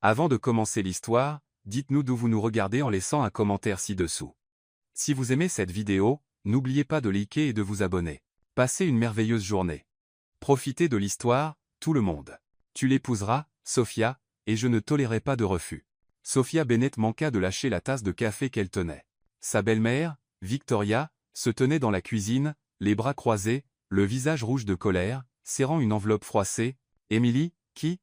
Avant de commencer l'histoire, dites-nous d'où vous nous regardez en laissant un commentaire ci-dessous. Si vous aimez cette vidéo, n'oubliez pas de liker et de vous abonner. Passez une merveilleuse journée. Profitez de l'histoire, tout le monde. Tu l'épouseras, Sophia, et je ne tolérerai pas de refus. Sophia Bennett manqua de lâcher la tasse de café qu'elle tenait. Sa belle-mère, Victoria, se tenait dans la cuisine, les bras croisés, le visage rouge de colère, serrant une enveloppe froissée. « Emily, qui ?»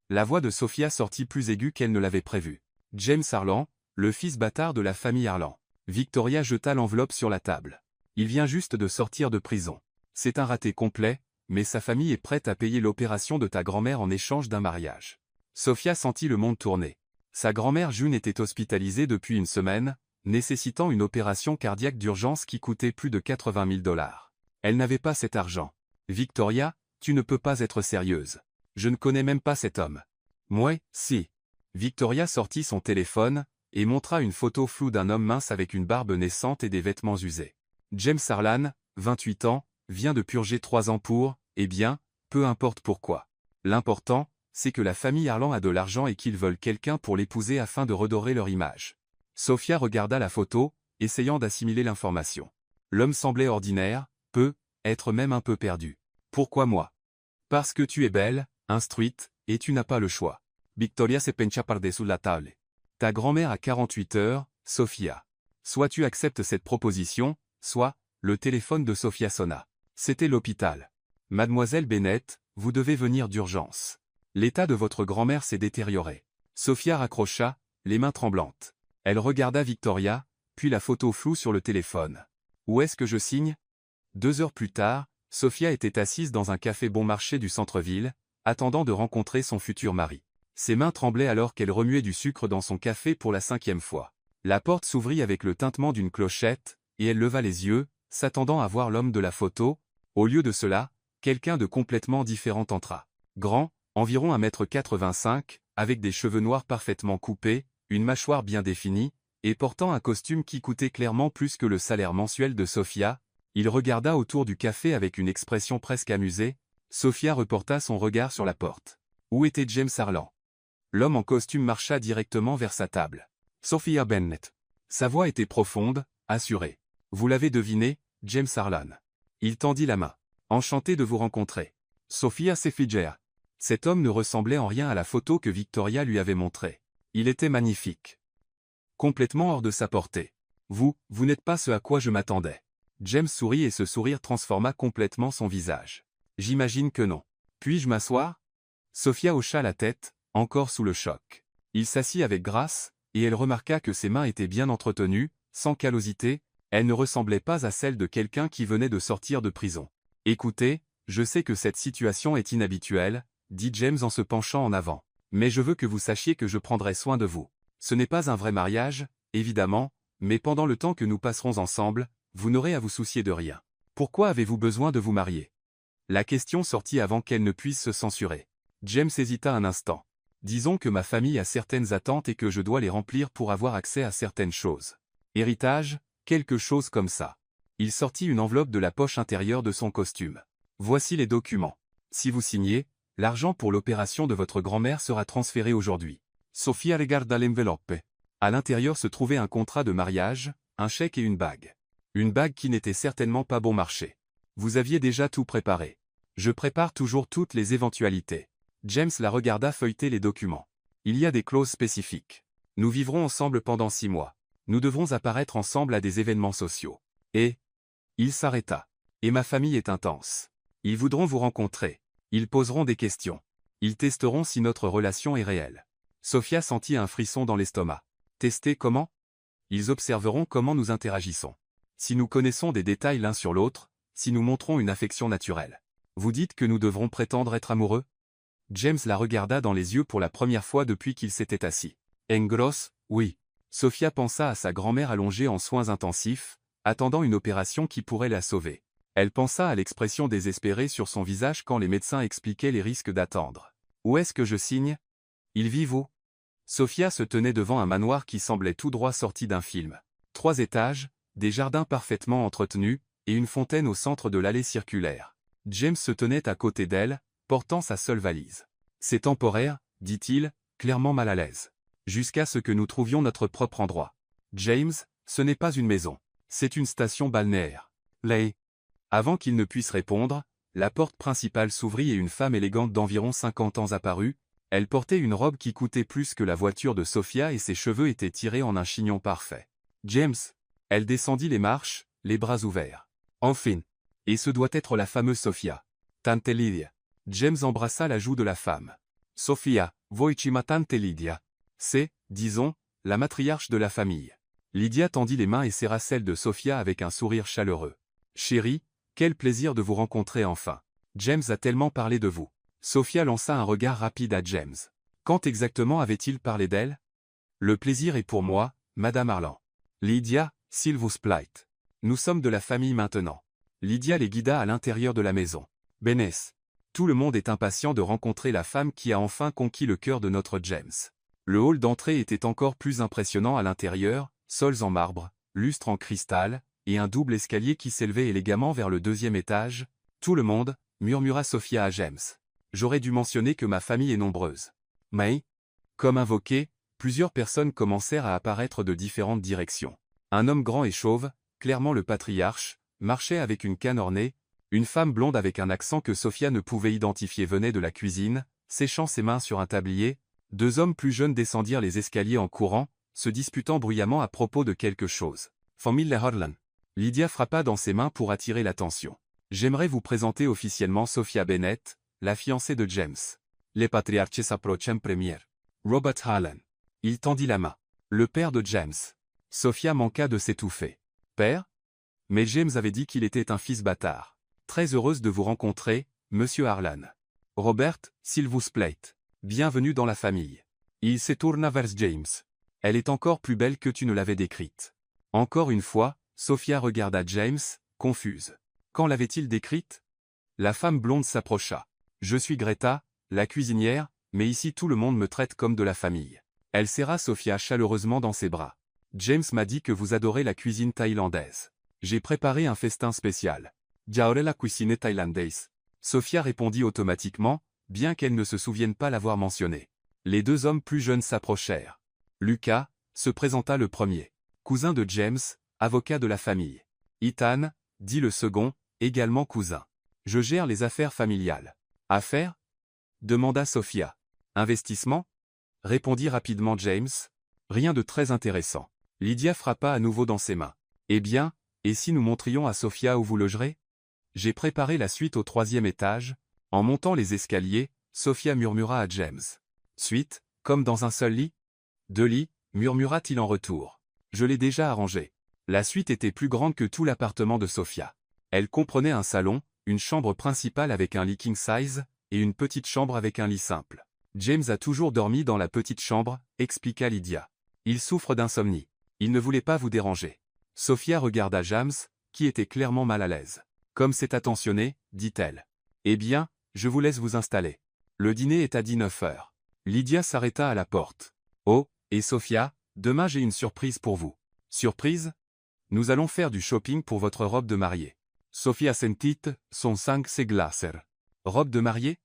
La voix de Sophia sortit plus aiguë qu'elle ne l'avait prévu. « James Harlan, le fils bâtard de la famille Harlan. » Victoria jeta l'enveloppe sur la table. « Il vient juste de sortir de prison. C'est un raté complet, mais sa famille est prête à payer l'opération de ta grand-mère en échange d'un mariage. » Sophia sentit le monde tourner. Sa grand-mère June était hospitalisée depuis une semaine, nécessitant une opération cardiaque d'urgence qui coûtait plus de 80 000 $. Elle n'avait pas cet argent. « Victoria, tu ne peux pas être sérieuse. Je ne connais même pas cet homme. »« Moi, si. » Victoria sortit son téléphone, et montra une photo floue d'un homme mince avec une barbe naissante et des vêtements usés. James Harlan, 28 ans, vient de purger 3 ans pour, eh bien, peu importe pourquoi. L'important, c'est que la famille Harlan a de l'argent et qu'ils veulent quelqu'un pour l'épouser afin de redorer leur image. Sophia regarda la photo, essayant d'assimiler l'information. L'homme semblait ordinaire, être même un peu perdu. Pourquoi moi? Parce que tu es belle, instruite, et tu n'as pas le choix. Victoria se pencha par-dessous la table. Ta grand-mère a 48 heures, Sophia. Soit tu acceptes cette proposition, soit, le téléphone de Sophia sonna. C'était l'hôpital. Mademoiselle Bennett, vous devez venir d'urgence. L'état de votre grand-mère s'est détérioré. Sophia raccrocha, les mains tremblantes. Elle regarda Victoria, puis la photo floue sur le téléphone. Où est-ce que je signe? 2 heures plus tard, Sophia était assise dans un café bon marché du centre-ville, attendant de rencontrer son futur mari. Ses mains tremblaient alors qu'elle remuait du sucre dans son café pour la 5e fois. La porte s'ouvrit avec le tintement d'une clochette, et elle leva les yeux, s'attendant à voir l'homme de la photo. Au lieu de cela, quelqu'un de complètement différent entra. Grand, environ 1,85 m, avec des cheveux noirs parfaitement coupés, une mâchoire bien définie, et portant un costume qui coûtait clairement plus que le salaire mensuel de Sophia. Il regarda autour du café avec une expression presque amusée. Sophia reporta son regard sur la porte. Où était James Harlan? L'homme en costume marcha directement vers sa table. Sophia Bennett. Sa voix était profonde, assurée. Vous l'avez deviné, James Harlan. Il tendit la main. Enchanté de vous rencontrer. Sophia s'effigea. Cet homme ne ressemblait en rien à la photo que Victoria lui avait montrée. Il était magnifique. Complètement hors de sa portée. Vous n'êtes pas ce à quoi je m'attendais. James sourit et ce sourire transforma complètement son visage. J'imagine que non. Puis-je m'asseoir? Sophia hocha la tête, encore sous le choc. Il s'assit avec grâce, et elle remarqua que ses mains étaient bien entretenues, sans callosité. Elle ne ressemblait pas à celle de quelqu'un qui venait de sortir de prison. Écoutez, je sais que cette situation est inhabituelle, dit James en se penchant en avant. Mais je veux que vous sachiez que je prendrai soin de vous. Ce n'est pas un vrai mariage, évidemment, mais pendant le temps que nous passerons ensemble, vous n'aurez à vous soucier de rien. Pourquoi avez-vous besoin de vous marier? La question sortit avant qu'elle ne puisse se censurer. James hésita un instant. Disons que ma famille a certaines attentes et que je dois les remplir pour avoir accès à certaines choses. Héritage, quelque chose comme ça. Il sortit une enveloppe de la poche intérieure de son costume. Voici les documents. Si vous signez, l'argent pour l'opération de votre grand-mère sera transféré aujourd'hui. Sophia regarda l'enveloppe. À l'intérieur se trouvait un contrat de mariage, un chèque et une bague. Une bague qui n'était certainement pas bon marché. Vous aviez déjà tout préparé. Je prépare toujours toutes les éventualités. James la regarda feuilleter les documents. Il y a des clauses spécifiques. Nous vivrons ensemble pendant 6 mois. Nous devrons apparaître ensemble à des événements sociaux. Et... Il s'arrêta. Et ma famille est intense. Ils voudront vous rencontrer. Ils poseront des questions. Ils testeront si notre relation est réelle. Sophia sentit un frisson dans l'estomac. Tester comment? Ils observeront comment nous interagissons. Si nous connaissons des détails l'un sur l'autre, si nous montrons une affection naturelle. Vous dites que nous devrons prétendre être amoureux? James la regarda dans les yeux pour la première fois depuis qu'il s'était assis. En gros, oui. Sophia pensa à sa grand-mère allongée en soins intensifs, attendant une opération qui pourrait la sauver. Elle pensa à l'expression désespérée sur son visage quand les médecins expliquaient les risques d'attendre. Où est-ce que je signe? Il vit où? Sophia se tenait devant un manoir qui semblait tout droit sorti d'un film. 3 étages, des jardins parfaitement entretenus, et une fontaine au centre de l'allée circulaire. James se tenait à côté d'elle, portant sa seule valise. C'est temporaire, dit-il, clairement mal à l'aise. Jusqu'à ce que nous trouvions notre propre endroit. James, ce n'est pas une maison. C'est une station balnéaire. Lay. Avant qu'il ne puisse répondre, la porte principale s'ouvrit et une femme élégante d'environ 50 ans apparut. Elle portait une robe qui coûtait plus que la voiture de Sophia et ses cheveux étaient tirés en un chignon parfait. James. Elle descendit les marches, les bras ouverts. Enfin. Et ce doit être la fameuse Sophia. Tante Lydia. James embrassa la joue de la femme. Sophia, voi ci ma tante Lydia. C'est, disons, la matriarche de la famille. Lydia tendit les mains et serra celles de Sophia avec un sourire chaleureux. Chérie, quel plaisir de vous rencontrer enfin. James a tellement parlé de vous. Sophia lança un regard rapide à James. Quand exactement avait-il parlé d'elle? Le plaisir est pour moi, Madame Harlan. Lydia, s'il vous plaît. Nous sommes de la famille maintenant. Lydia les guida à l'intérieur de la maison. Bénès. Tout le monde est impatient de rencontrer la femme qui a enfin conquis le cœur de notre James. Le hall d'entrée était encore plus impressionnant à l'intérieur, sols en marbre, lustres en cristal, et un double escalier qui s'élevait élégamment vers le deuxième étage. Tout le monde, murmura Sophia à James. J'aurais dû mentionner que ma famille est nombreuse. Mais, comme invoqué, plusieurs personnes commencèrent à apparaître de différentes directions. Un homme grand et chauve, clairement le patriarche, marchait avec une canne ornée. Une femme blonde avec un accent que Sophia ne pouvait identifier venait de la cuisine, séchant ses mains sur un tablier. Deux hommes plus jeunes descendirent les escaliers en courant, se disputant bruyamment à propos de quelque chose. Famille Harlan. Lydia frappa dans ses mains pour attirer l'attention. J'aimerais vous présenter officiellement Sophia Bennett, la fiancée de James. Les patriarches s'approchent en première. Robert Harlan. Il tendit la main. Le père de James. Sophia manqua de s'étouffer. Père? Mais James avait dit qu'il était un fils bâtard. Très heureuse de vous rencontrer, Monsieur Harlan. Robert, s'il vous plaît. Bienvenue dans la famille. Il se tourna vers James. Elle est encore plus belle que tu ne l'avais décrite. Encore une fois, Sophia regarda James, confuse. Quand l'avait-il décrite? La femme blonde s'approcha. Je suis Greta, la cuisinière, mais ici tout le monde me traite comme de la famille. Elle serra Sophia chaleureusement dans ses bras. James m'a dit que vous adorez la cuisine thaïlandaise. J'ai préparé un festin spécial. Jaore la cuisine thaïlandaise. Sophia répondit automatiquement, bien qu'elle ne se souvienne pas l'avoir mentionné. Les deux hommes plus jeunes s'approchèrent. Lucas se présenta le premier. Cousin de James, avocat de la famille. Ethan, dit le second, également cousin. Je gère les affaires familiales. Affaires? Demanda Sophia. Investissement? Répondit rapidement James. Rien de très intéressant. Lydia frappa à nouveau dans ses mains. Eh bien, et si nous montrions à Sophia où vous logerez? J'ai préparé la suite au 3e étage. En montant les escaliers, Sophia murmura à James. Suite, comme dans un seul lit? 2 lits, murmura-t-il en retour. Je l'ai déjà arrangé. La suite était plus grande que tout l'appartement de Sophia. Elle comprenait un salon, une chambre principale avec un lit king size, et une petite chambre avec un lit simple. James a toujours dormi dans la petite chambre, expliqua Lydia. Il souffre d'insomnie. Il ne voulait pas vous déranger. Sophia regarda James, qui était clairement mal à l'aise. Comme c'est attentionné, dit-elle. Eh bien, je vous laisse vous installer. Le dîner est à 19 heures. Lydia s'arrêta à la porte. Oh, et Sophia, demain j'ai une surprise pour vous. Surprise? Nous allons faire du shopping pour votre robe de mariée. Sophia sentit son sang se glacer. Robe de mariée?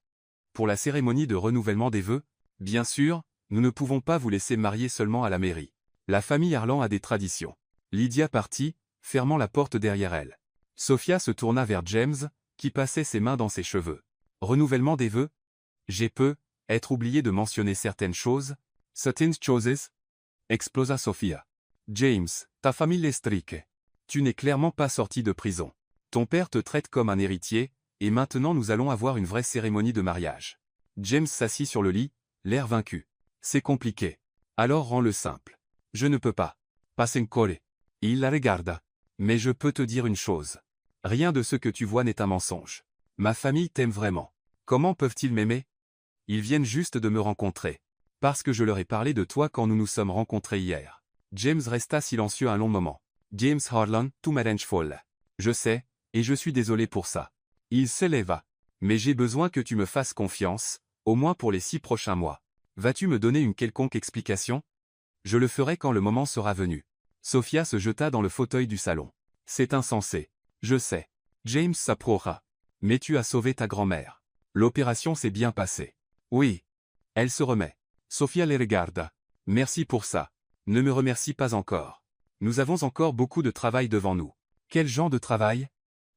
Pour la cérémonie de renouvellement des vœux? Bien sûr, nous ne pouvons pas vous laisser marier seulement à la mairie. La famille Harlan a des traditions. Lydia partit, fermant la porte derrière elle. Sophia se tourna vers James, qui passait ses mains dans ses cheveux. Renouvellement des vœux? J'ai être oublié de mentionner certaines choses. Certain choses? Explosa Sophia. James, ta famille est stricte. Tu n'es clairement pas sorti de prison. Ton père te traite comme un héritier, et maintenant nous allons avoir une vraie cérémonie de mariage. James s'assit sur le lit, l'air vaincu. C'est compliqué. Alors rends-le simple. Je ne peux pas. Passenkole. Il la regarda. Mais je peux te dire une chose. Rien de ce que tu vois n'est un mensonge. Ma famille t'aime vraiment. Comment peuvent-ils m'aimer? Ils viennent juste de me rencontrer. Parce que je leur ai parlé de toi quand nous nous sommes rencontrés hier. James resta silencieux un long moment. James Harlan, tu m'arranges folle. Je sais, et je suis désolé pour ça. Il s'éleva. Mais j'ai besoin que tu me fasses confiance, au moins pour les 6 prochains mois. Vas-tu me donner une quelconque explication? Je le ferai quand le moment sera venu. Sophia se jeta dans le fauteuil du salon. C'est insensé. Je sais. James s'approcha. Mais tu as sauvé ta grand-mère. L'opération s'est bien passée. Oui. Elle se remet. Sofia les regarda. Merci pour ça. Ne me remercie pas encore. Nous avons encore beaucoup de travail devant nous. Quel genre de travail?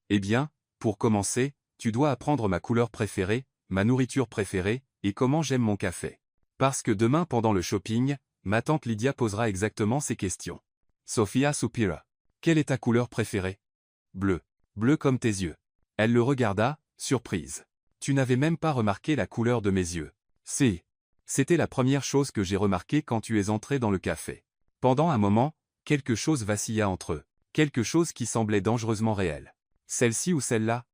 Eh bien, pour commencer, tu dois apprendre ma couleur préférée, ma nourriture préférée, et comment j'aime mon café. Parce que demain pendant le shopping, ma tante Lydia posera exactement ces questions. Sofia soupira. Quelle est ta couleur préférée? Bleu. Bleu comme tes yeux. Elle le regarda, surprise. Tu n'avais même pas remarqué la couleur de mes yeux. Si. C'était la première chose que j'ai remarquée quand tu es entré dans le café. Pendant un moment, quelque chose vacilla entre eux. Quelque chose qui semblait dangereusement réel. Celle-ci ou celle-là?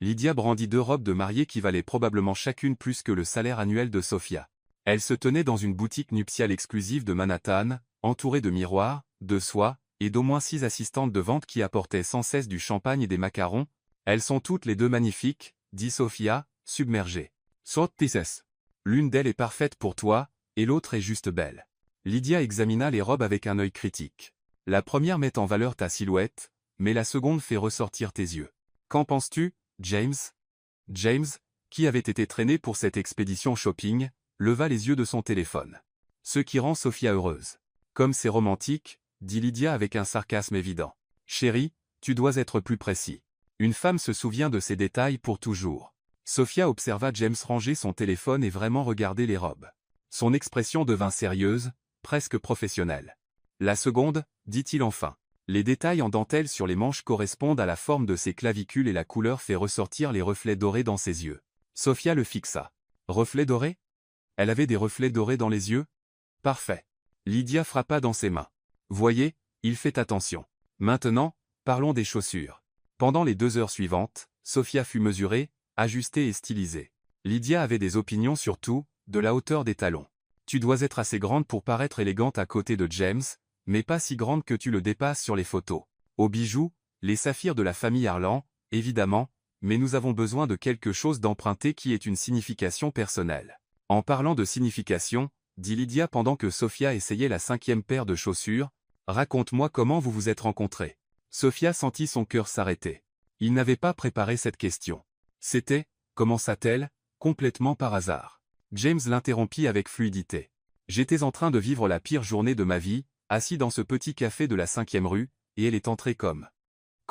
Lydia brandit 2 robes de mariée qui valaient probablement chacune plus que le salaire annuel de Sofia. Elle se tenait dans une boutique nuptiale exclusive de Manhattan, entourée de miroirs, de soie, et d'au moins 6 assistantes de vente qui apportaient sans cesse du champagne et des macarons. Elles sont toutes les deux magnifiques, dit Sofia, submergée. Sotis. L'une d'elles est parfaite pour toi, et l'autre est juste belle. Lydia examina les robes avec un œil critique. La première met en valeur ta silhouette, mais la seconde fait ressortir tes yeux. Qu'en penses-tu, James? James, qui avait été traîné pour cette expédition shopping, leva les yeux de son téléphone. Ce qui rend Sofia heureuse. Comme c'est romantique, dit Lydia avec un sarcasme évident. Chérie, tu dois être plus précis. Une femme se souvient de ces détails pour toujours. Sofia observa James ranger son téléphone et vraiment regarder les robes. Son expression devint sérieuse, presque professionnelle. La seconde, dit-il enfin. Les détails en dentelle sur les manches correspondent à la forme de ses clavicules et la couleur fait ressortir les reflets dorés dans ses yeux. Sofia le fixa. Reflets dorés? Elle avait des reflets dorés dans les yeux? Parfait. Lydia frappa dans ses mains. Voyez, il fait attention. Maintenant, parlons des chaussures. Pendant les 2 heures suivantes, Sofia fut mesurée, ajustée et stylisée. Lydia avait des opinions sur tout, de la hauteur des talons. Tu dois être assez grande pour paraître élégante à côté de James, mais pas si grande que tu le dépasses sur les photos. Aux bijoux, les saphirs de la famille Harlan, évidemment, mais nous avons besoin de quelque chose d'emprunté qui ait une signification personnelle. En parlant de signification, dit Lydia pendant que Sofia essayait la 5e paire de chaussures, raconte-moi comment vous vous êtes rencontrés. Sofia sentit son cœur s'arrêter. Il n'avait pas préparé cette question. C'était, commença-t-elle, complètement par hasard. James l'interrompit avec fluidité. J'étais en train de vivre la pire journée de ma vie, assis dans ce petit café de la 5e rue, et elle est entrée comme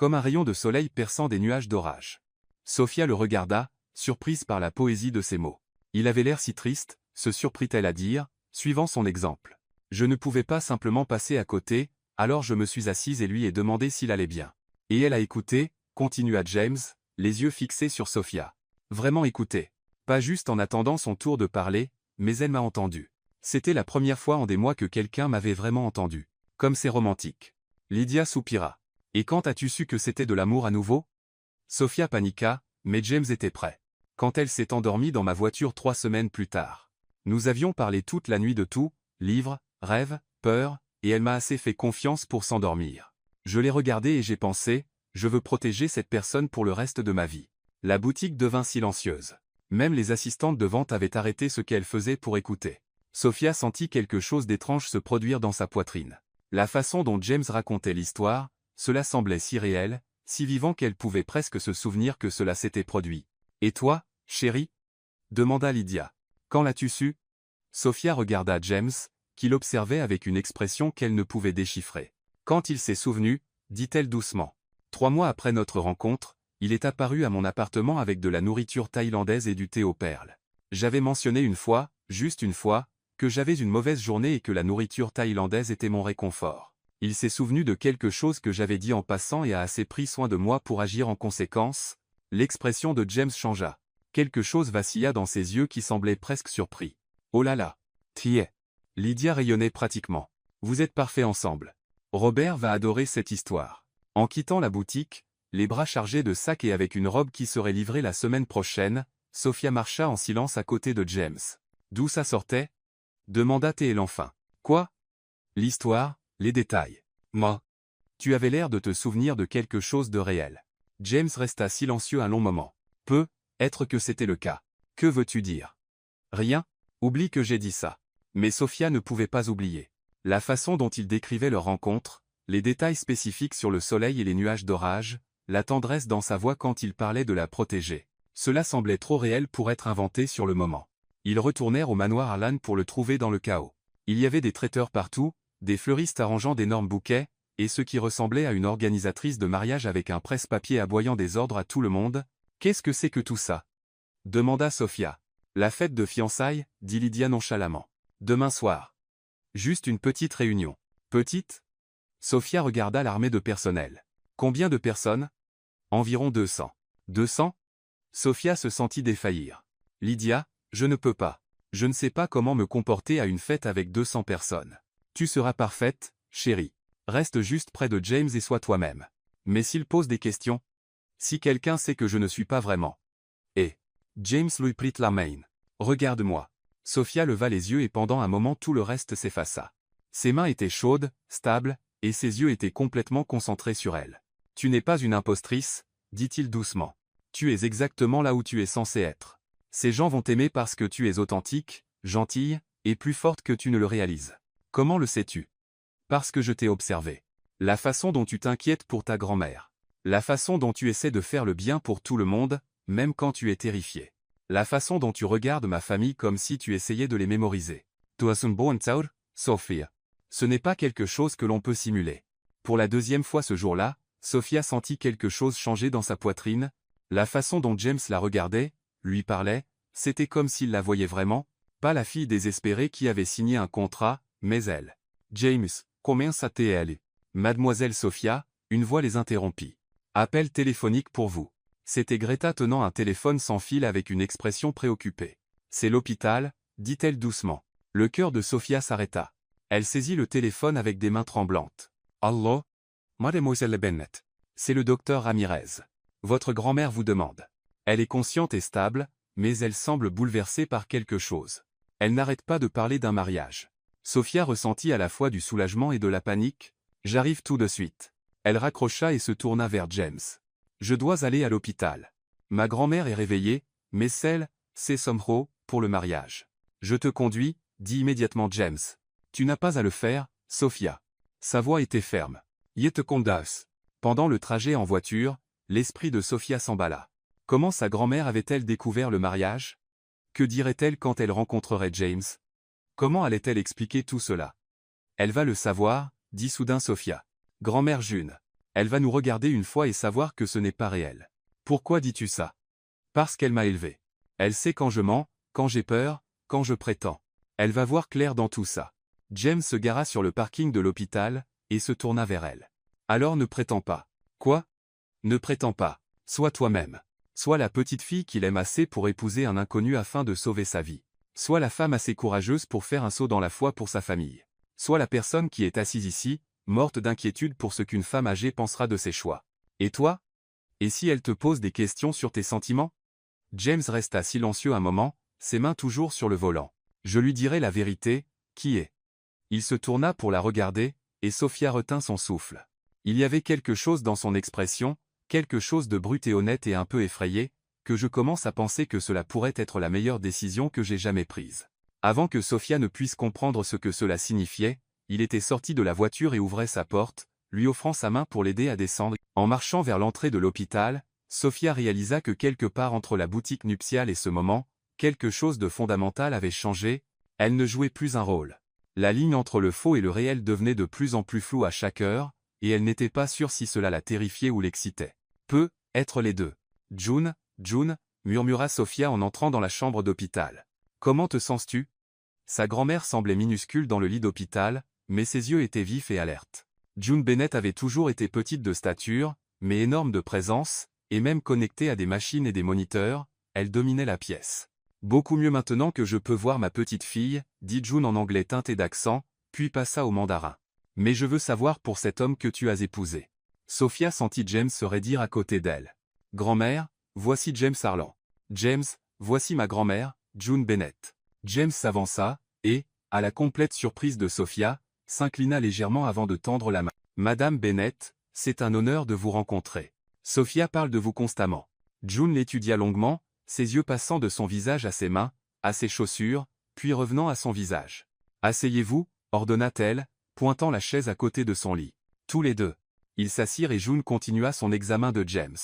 un rayon de soleil perçant des nuages d'orage. Sofia le regarda, surprise par la poésie de ses mots. Il avait l'air si triste, se surprit-elle à dire, suivant son exemple. Je ne pouvais pas simplement passer à côté, alors je me suis assise et lui ai demandé s'il allait bien. Et elle a écouté, continua James, les yeux fixés sur Sofia. Vraiment écouté. Pas juste en attendant son tour de parler, mais elle m'a entendu. C'était la première fois en des mois que quelqu'un m'avait vraiment entendu. Comme c'est romantique. Lydia soupira. Et quand as-tu su que c'était de l'amour à nouveau? Sofia paniqua, mais James était prêt. Quand elle s'est endormie dans ma voiture 3 semaines plus tard. Nous avions parlé toute la nuit de tout, livres, rêves, peurs, et elle m'a assez fait confiance pour s'endormir. Je l'ai regardée et j'ai pensé, je veux protéger cette personne pour le reste de ma vie. La boutique devint silencieuse. Même les assistantes de vente avaient arrêté ce qu'elles faisaient pour écouter. Sofia sentit quelque chose d'étrange se produire dans sa poitrine. La façon dont James racontait l'histoire, cela semblait si réel, si vivant qu'elle pouvait presque se souvenir que cela s'était produit. « Et toi, chérie ?» demanda Lydia. « Quand l'as-tu su ?» Sofia regarda James, qui l'observait avec une expression qu'elle ne pouvait déchiffrer. « Quand il s'est souvenu, dit-elle doucement. 3 mois après notre rencontre, il est apparu à mon appartement avec de la nourriture thaïlandaise et du thé aux perles. J'avais mentionné une fois, juste une fois, que j'avais une mauvaise journée et que la nourriture thaïlandaise était mon réconfort. Il s'est souvenu de quelque chose que j'avais dit en passant et a assez pris soin de moi pour agir en conséquence. » L'expression de James changea. Quelque chose vacilla dans ses yeux qui semblaient presque surpris. « Oh là là! Tiens !» Lydia rayonnait pratiquement. « Vous êtes parfaits ensemble. Robert va adorer cette histoire. » En quittant la boutique, les bras chargés de sacs et avec une robe qui serait livrée la semaine prochaine, Sofia marcha en silence à côté de James. « D'où ça sortait ?» demanda-t-elle enfin. « Quoi ?» L'histoire, les détails. « Moi. Tu avais l'air de te souvenir de quelque chose de réel. » James resta silencieux un long moment. « Peut être que c'était le cas. Que veux-tu dire ?»« Rien. Oublie que j'ai dit ça. » Mais Sofia ne pouvait pas oublier. La façon dont il décrivait leur rencontre, les détails spécifiques sur le soleil et les nuages d'orage, la tendresse dans sa voix quand il parlait de la protéger. Cela semblait trop réel pour être inventé sur le moment. Ils retournèrent au manoir Alan pour le trouver dans le chaos. Il y avait des traiteurs partout, des fleuristes arrangeant d'énormes bouquets, et ce qui ressemblait à une organisatrice de mariage avec un presse-papier aboyant des ordres à tout le monde. « Qu'est-ce que c'est que tout ça ?» demanda Sophia. « La fête de fiançailles, » dit Lydia nonchalamment. « Demain soir. Juste une petite réunion. » « Petite ?» Sophia regarda l'armée de personnel. « Combien de personnes ?»« Environ 200. »« 200 ?» Sophia se sentit défaillir. « Lydia, je ne peux pas. Je ne sais pas comment me comporter à une fête avec 200 personnes. Tu seras parfaite, chérie. Reste juste près de James et sois toi-même. Mais s'il pose des questions, si quelqu'un sait que je ne suis pas vraiment. » Et James lui prit la main. « Regarde-moi. » Sophia leva les yeux et pendant un moment tout le reste s'effaça. Ses mains étaient chaudes, stables, et ses yeux étaient complètement concentrés sur elle. « Tu n'es pas une impostrice, » dit-il doucement. « Tu es exactement là où tu es censé être. Ces gens vont t'aimer parce que tu es authentique, gentille, et plus forte que tu ne le réalises. Comment le sais-tu? Parce que je t'ai observé. La façon dont tu t'inquiètes pour ta grand-mère. La façon dont tu essaies de faire le bien pour tout le monde, même quand tu es terrifié. La façon dont tu regardes ma famille comme si tu essayais de les mémoriser. Tu as un bon tour, Sophia. Ce n'est pas quelque chose que l'on peut simuler. Pour la deuxième fois ce jour-là, Sophia sentit quelque chose changer dans sa poitrine. La façon dont James la regardait, lui parlait, c'était comme s'il la voyait vraiment, pas la fille désespérée qui avait signé un contrat, mais elle. James, combien ça t'est? Mademoiselle Sophia, une voix les interrompit. Appel téléphonique pour vous. C'était Greta tenant un téléphone sans fil avec une expression préoccupée. C'est l'hôpital, dit-elle doucement. Le cœur de Sophia s'arrêta. Elle saisit le téléphone avec des mains tremblantes. Allô? Mademoiselle Bennett. C'est le docteur Ramirez. Votre grand-mère vous demande. Elle est consciente et stable, mais elle semble bouleversée par quelque chose. Elle n'arrête pas de parler d'un mariage. Sophia ressentit à la fois du soulagement et de la panique. J'arrive tout de suite. Elle raccrocha et se tourna vers James. Je dois aller à l'hôpital. Ma grand-mère est réveillée, mais c'est somehow, pour le mariage. Je te conduis, dit immédiatement James. Tu n'as pas à le faire, Sophia. Sa voix était ferme. Je te conduis. Pendant le trajet en voiture, l'esprit de Sophia s'emballa. Comment sa grand-mère avait-elle découvert le mariage? Que dirait-elle quand elle rencontrerait James? Comment allait-elle expliquer tout cela? Elle va le savoir, dit soudain Sophia. Grand-mère June. Elle va nous regarder une fois et savoir que ce n'est pas réel. Pourquoi dis-tu ça? Parce qu'elle m'a élevé. Elle sait quand je mens, quand j'ai peur, quand je prétends. Elle va voir clair dans tout ça. James se gara sur le parking de l'hôpital, et se tourna vers elle. Alors ne prétends pas. Quoi? Ne prétends pas. Sois toi-même. Sois la petite fille qu'il aime assez pour épouser un inconnu afin de sauver sa vie. Sois la femme assez courageuse pour faire un saut dans la foi pour sa famille. Sois la personne qui est assise ici, morte d'inquiétude pour ce qu'une femme âgée pensera de ses choix. Et toi? Et si elle te pose des questions sur tes sentiments? James resta silencieux un moment, ses mains toujours sur le volant. Je lui dirai la vérité, qui est? Il se tourna pour la regarder, et Sophia retint son souffle. Il y avait quelque chose dans son expression, quelque chose de brut et honnête et un peu effrayé, que je commence à penser que cela pourrait être la meilleure décision que j'ai jamais prise. Avant que Sophia ne puisse comprendre ce que cela signifiait, il était sorti de la voiture et ouvrait sa porte, lui offrant sa main pour l'aider à descendre. En marchant vers l'entrée de l'hôpital, Sophia réalisa que quelque part entre la boutique nuptiale et ce moment, quelque chose de fondamental avait changé, elle ne jouait plus un rôle. La ligne entre le faux et le réel devenait de plus en plus floue à chaque heure, et elle n'était pas sûre si cela la terrifiait ou l'excitait. Peut être les deux. June, murmura Sophia en entrant dans la chambre d'hôpital. Comment te sens-tu? Sa grand-mère semblait minuscule dans le lit d'hôpital, mais ses yeux étaient vifs et alertes. June Bennett avait toujours été petite de stature, mais énorme de présence, et même connectée à des machines et des moniteurs, elle dominait la pièce. Beaucoup mieux maintenant que je peux voir ma petite fille, dit June en anglais teinté d'accent, puis passa au mandarin. Mais je veux savoir pour cet homme que tu as épousé. Sophia sentit James se raidir à côté d'elle. Grand-mère, voici James Harlan. James, voici ma grand-mère, June Bennett. James s'avança, et, à la complète surprise de Sophia, s'inclina légèrement avant de tendre la main. Madame Bennett, c'est un honneur de vous rencontrer. Sophia parle de vous constamment. June l'étudia longuement, ses yeux passant de son visage à ses mains, à ses chaussures, puis revenant à son visage. Asseyez-vous, ordonna-t-elle, pointant la chaise à côté de son lit. Tous les deux. Ils s'assirent et June continua son examen de James.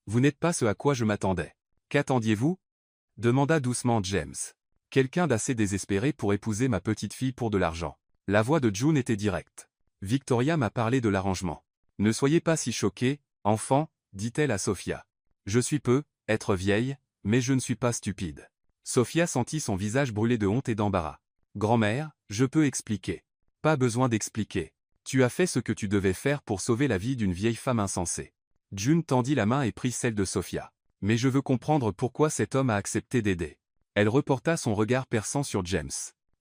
Vous n'êtes pas ce à quoi je m'attendais. Qu'attendiez-vous? Demanda doucement James. Quelqu'un d'assez désespéré pour épouser ma petite fille pour de l'argent. La voix de June était directe. Victoria m'a parlé de l'arrangement. Ne soyez pas si choqués, enfant, dit-elle à Sophia. Je suis être vieille, mais je ne suis pas stupide. Sophia sentit son visage brûler de honte et d'embarras. Grand-mère, je peux expliquer. Pas besoin d'expliquer. Tu as fait ce que tu devais faire pour sauver la vie d'une vieille femme insensée. June tendit la main et prit celle de Sophia. Mais je veux comprendre pourquoi cet homme a accepté d'aider. Elle reporta son regard perçant sur James.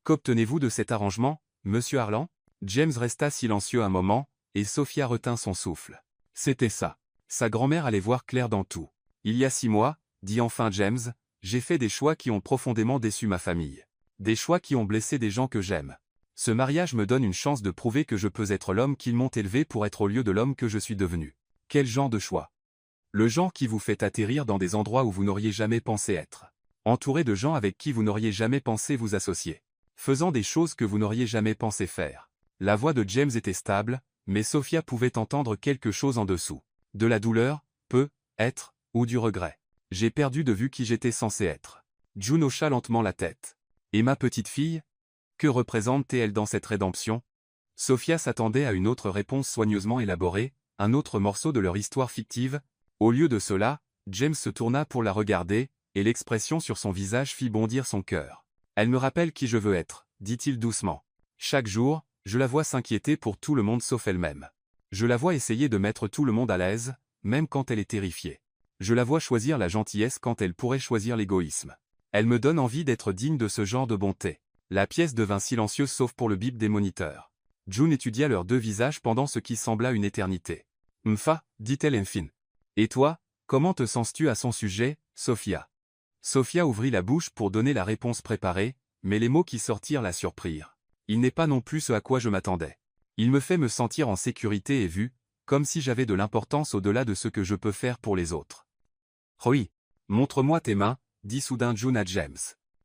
Qu'obtenez-vous de cet arrangement, monsieur Harlan? James resta silencieux un moment, et Sophia retint son souffle. C'était ça. Sa grand-mère allait voir clair dans tout. Il y a 6 mois, dit enfin James, j'ai fait des choix qui ont profondément déçu ma famille. Des choix qui ont blessé des gens que j'aime. Ce mariage me donne une chance de prouver que je peux être l'homme qu'ils m'ont élevé pour être au lieu de l'homme que je suis devenu. Quel genre de choix? Le genre qui vous fait atterrir dans des endroits où vous n'auriez jamais pensé être. Entouré de gens avec qui vous n'auriez jamais pensé vous associer. Faisant des choses que vous n'auriez jamais pensé faire. La voix de James était stable, mais Sophia pouvait entendre quelque chose en dessous. De la douleur, être, ou du regret. J'ai perdu de vue qui j'étais censé être. June hocha lentement la tête. Et ma petite fille? Que représente-t-elle dans cette rédemption? Sophia s'attendait à une autre réponse soigneusement élaborée, un autre morceau de leur histoire fictive. Au lieu de cela, James se tourna pour la regarder, et l'expression sur son visage fit bondir son cœur. Elle me rappelle qui je veux être, dit-il doucement. Chaque jour, je la vois s'inquiéter pour tout le monde sauf elle-même. Je la vois essayer de mettre tout le monde à l'aise, même quand elle est terrifiée. Je la vois choisir la gentillesse quand elle pourrait choisir l'égoïsme. Elle me donne envie d'être digne de ce genre de bonté. La pièce devint silencieuse sauf pour le bip des moniteurs. June étudia leurs 2 visages pendant ce qui sembla une éternité. Mfa, dit-elle enfin. Et toi, comment te sens-tu à son sujet, Sophia? Sophia ouvrit la bouche pour donner la réponse préparée, mais les mots qui sortirent la surprirent. Il n'est pas non plus ce à quoi je m'attendais. Il me fait me sentir en sécurité et vu, comme si j'avais de l'importance au-delà de ce que je peux faire pour les autres. Oui. Montre-moi tes mains, dit soudain June à James.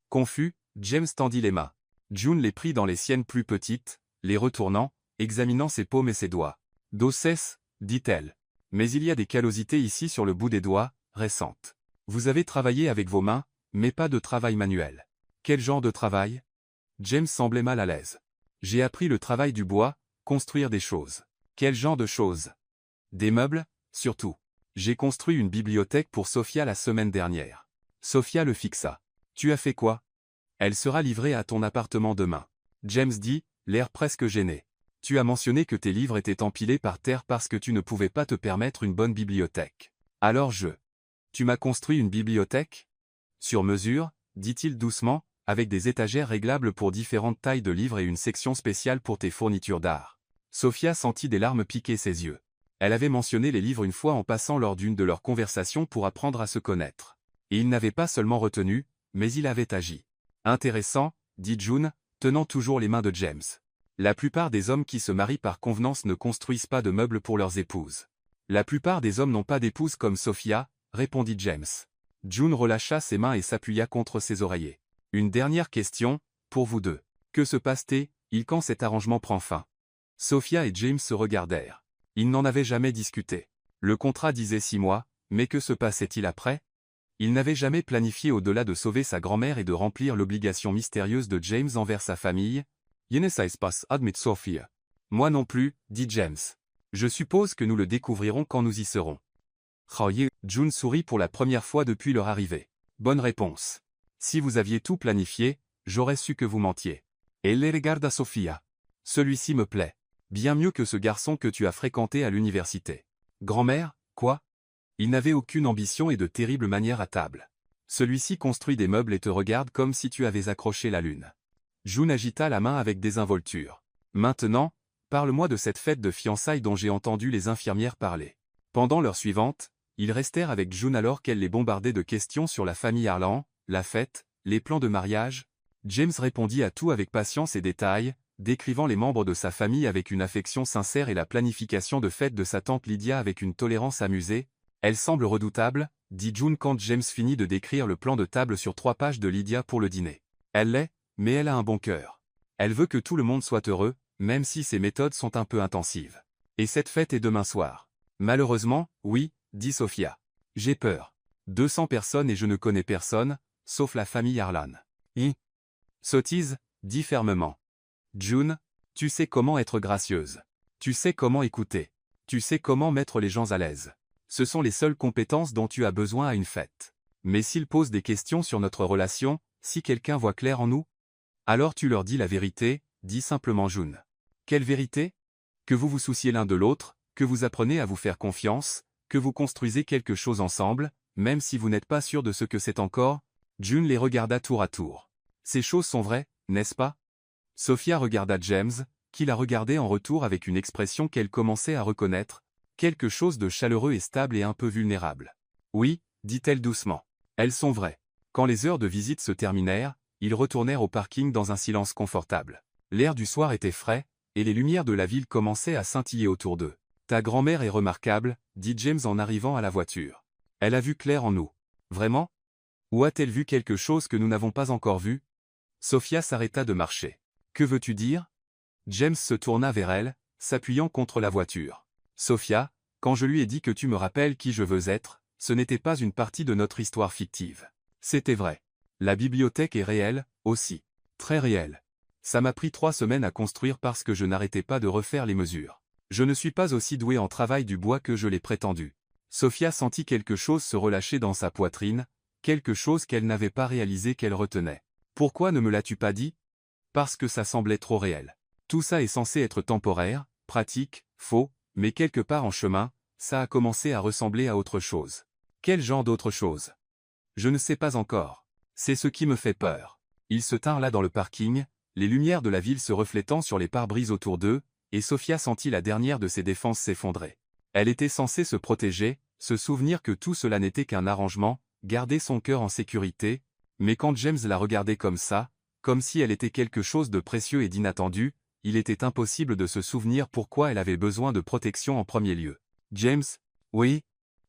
Confus, James tendit les mains. June les prit dans les siennes plus petites, les retournant, examinant ses paumes et ses doigts. D'ossès, dit-elle. Mais il y a des callosités ici sur le bout des doigts, récentes. Vous avez travaillé avec vos mains, mais pas de travail manuel. Quel genre de travail? James semblait mal à l'aise. J'ai appris le travail du bois, construire des choses. Quel genre de choses? Des meubles, surtout. J'ai construit une bibliothèque pour Sophia la semaine dernière. Sophia le fixa. Tu as fait quoi? Elle sera livrée à ton appartement demain. James dit, l'air presque gêné. Tu as mentionné que tes livres étaient empilés par terre parce que tu ne pouvais pas te permettre une bonne bibliothèque. Alors Tu m'as construit une bibliothèque? Sur mesure, dit-il doucement, avec des étagères réglables pour différentes tailles de livres et une section spéciale pour tes fournitures d'art. Sophia sentit des larmes piquer ses yeux. Elle avait mentionné les livres une fois en passant lors d'une de leurs conversations pour apprendre à se connaître. Et il n'avait pas seulement retenu, mais il avait agi. Intéressant, dit June, tenant toujours les mains de James. La plupart des hommes qui se marient par convenance ne construisent pas de meubles pour leurs épouses. La plupart des hommes n'ont pas d'épouse comme Sophia, répondit James. June relâcha ses mains et s'appuya contre ses oreillers. Une dernière question, pour vous deux. Que se passe-t-il quand cet arrangement prend fin? Sophia et James se regardèrent. Ils n'en avaient jamais discuté. Le contrat disait 6 mois, mais que se passait-il après? Il n'avait jamais planifié au-delà de sauver sa grand-mère et de remplir l'obligation mystérieuse de James envers sa famille. Je ne sais pas, admit Sophia. Moi non plus, dit James. Je suppose que nous le découvrirons quand nous y serons. June sourit pour la première fois depuis leur arrivée. Bonne réponse. Si vous aviez tout planifié, j'aurais su que vous mentiez. Elle les regarda Sophia. Celui-ci me plaît. Bien mieux que ce garçon que tu as fréquenté à l'université. Grand-mère, quoi? Il n'avait aucune ambition et de terribles manières à table. Celui-ci construit des meubles et te regarde comme si tu avais accroché la lune. June agita la main avec désinvolture. Maintenant, parle-moi de cette fête de fiançailles dont j'ai entendu les infirmières parler. Pendant l'heure suivante, ils restèrent avec June alors qu'elle les bombardait de questions sur la famille Harlan, la fête, les plans de mariage. James répondit à tout avec patience et détail, décrivant les membres de sa famille avec une affection sincère et la planification de fête de sa tante Lydia avec une tolérance amusée. Elle semble redoutable, dit June quand James finit de décrire le plan de table sur 3 pages de Lydia pour le dîner. Elle l'est, mais elle a un bon cœur. Elle veut que tout le monde soit heureux, même si ses méthodes sont un peu intensives. Et cette fête est demain soir. Malheureusement, oui, dit Sophia. J'ai peur. 200 personnes et je ne connais personne, sauf la famille Harlan. Sottise, dit fermement. June, tu sais comment être gracieuse. Tu sais comment écouter. Tu sais comment mettre les gens à l'aise. Ce sont les seules compétences dont tu as besoin à une fête. Mais s'ils posent des questions sur notre relation, si quelqu'un voit clair en nous, alors tu leur dis la vérité, dit simplement June. Quelle vérité? Que vous vous souciez l'un de l'autre, que vous apprenez à vous faire confiance, que vous construisez quelque chose ensemble, même si vous n'êtes pas sûr de ce que c'est encore. June les regarda tour à tour. Ces choses sont vraies, n'est-ce pas? Sophia regarda James, qui la regardait en retour avec une expression qu'elle commençait à reconnaître, quelque chose de chaleureux et stable et un peu vulnérable. Oui, dit-elle doucement. Elles sont vraies. Quand les heures de visite se terminèrent, ils retournèrent au parking dans un silence confortable. L'air du soir était frais, et les lumières de la ville commençaient à scintiller autour d'eux. Ta grand-mère est remarquable, dit James en arrivant à la voiture. Elle a vu clair en nous. Vraiment? Ou a-t-elle vu quelque chose que nous n'avons pas encore vu? Sophia s'arrêta de marcher. Que veux-tu dire? James se tourna vers elle, s'appuyant contre la voiture. Sophia, quand je lui ai dit que tu me rappelles qui je veux être, ce n'était pas une partie de notre histoire fictive. C'était vrai. La bibliothèque est réelle, aussi. Très réelle. Ça m'a pris 3 semaines à construire parce que je n'arrêtais pas de refaire les mesures. Je ne suis pas aussi doué en travail du bois que je l'ai prétendu. Sophia sentit quelque chose se relâcher dans sa poitrine, quelque chose qu'elle n'avait pas réalisé qu'elle retenait. Pourquoi ne me l'as-tu pas dit? Parce que ça semblait trop réel. Tout ça est censé être temporaire, pratique, faux, mais quelque part en chemin, ça a commencé à ressembler à autre chose. Quel genre d'autre chose? Je ne sais pas encore. C'est ce qui me fait peur. Ils se tinrent là dans le parking, les lumières de la ville se reflétant sur les pare-brises autour d'eux, et Sophia sentit la dernière de ses défenses s'effondrer. Elle était censée se protéger, se souvenir que tout cela n'était qu'un arrangement, garder son cœur en sécurité, mais quand James la regardait comme ça, comme si elle était quelque chose de précieux et d'inattendu, il était impossible de se souvenir pourquoi elle avait besoin de protection en premier lieu. James? Oui?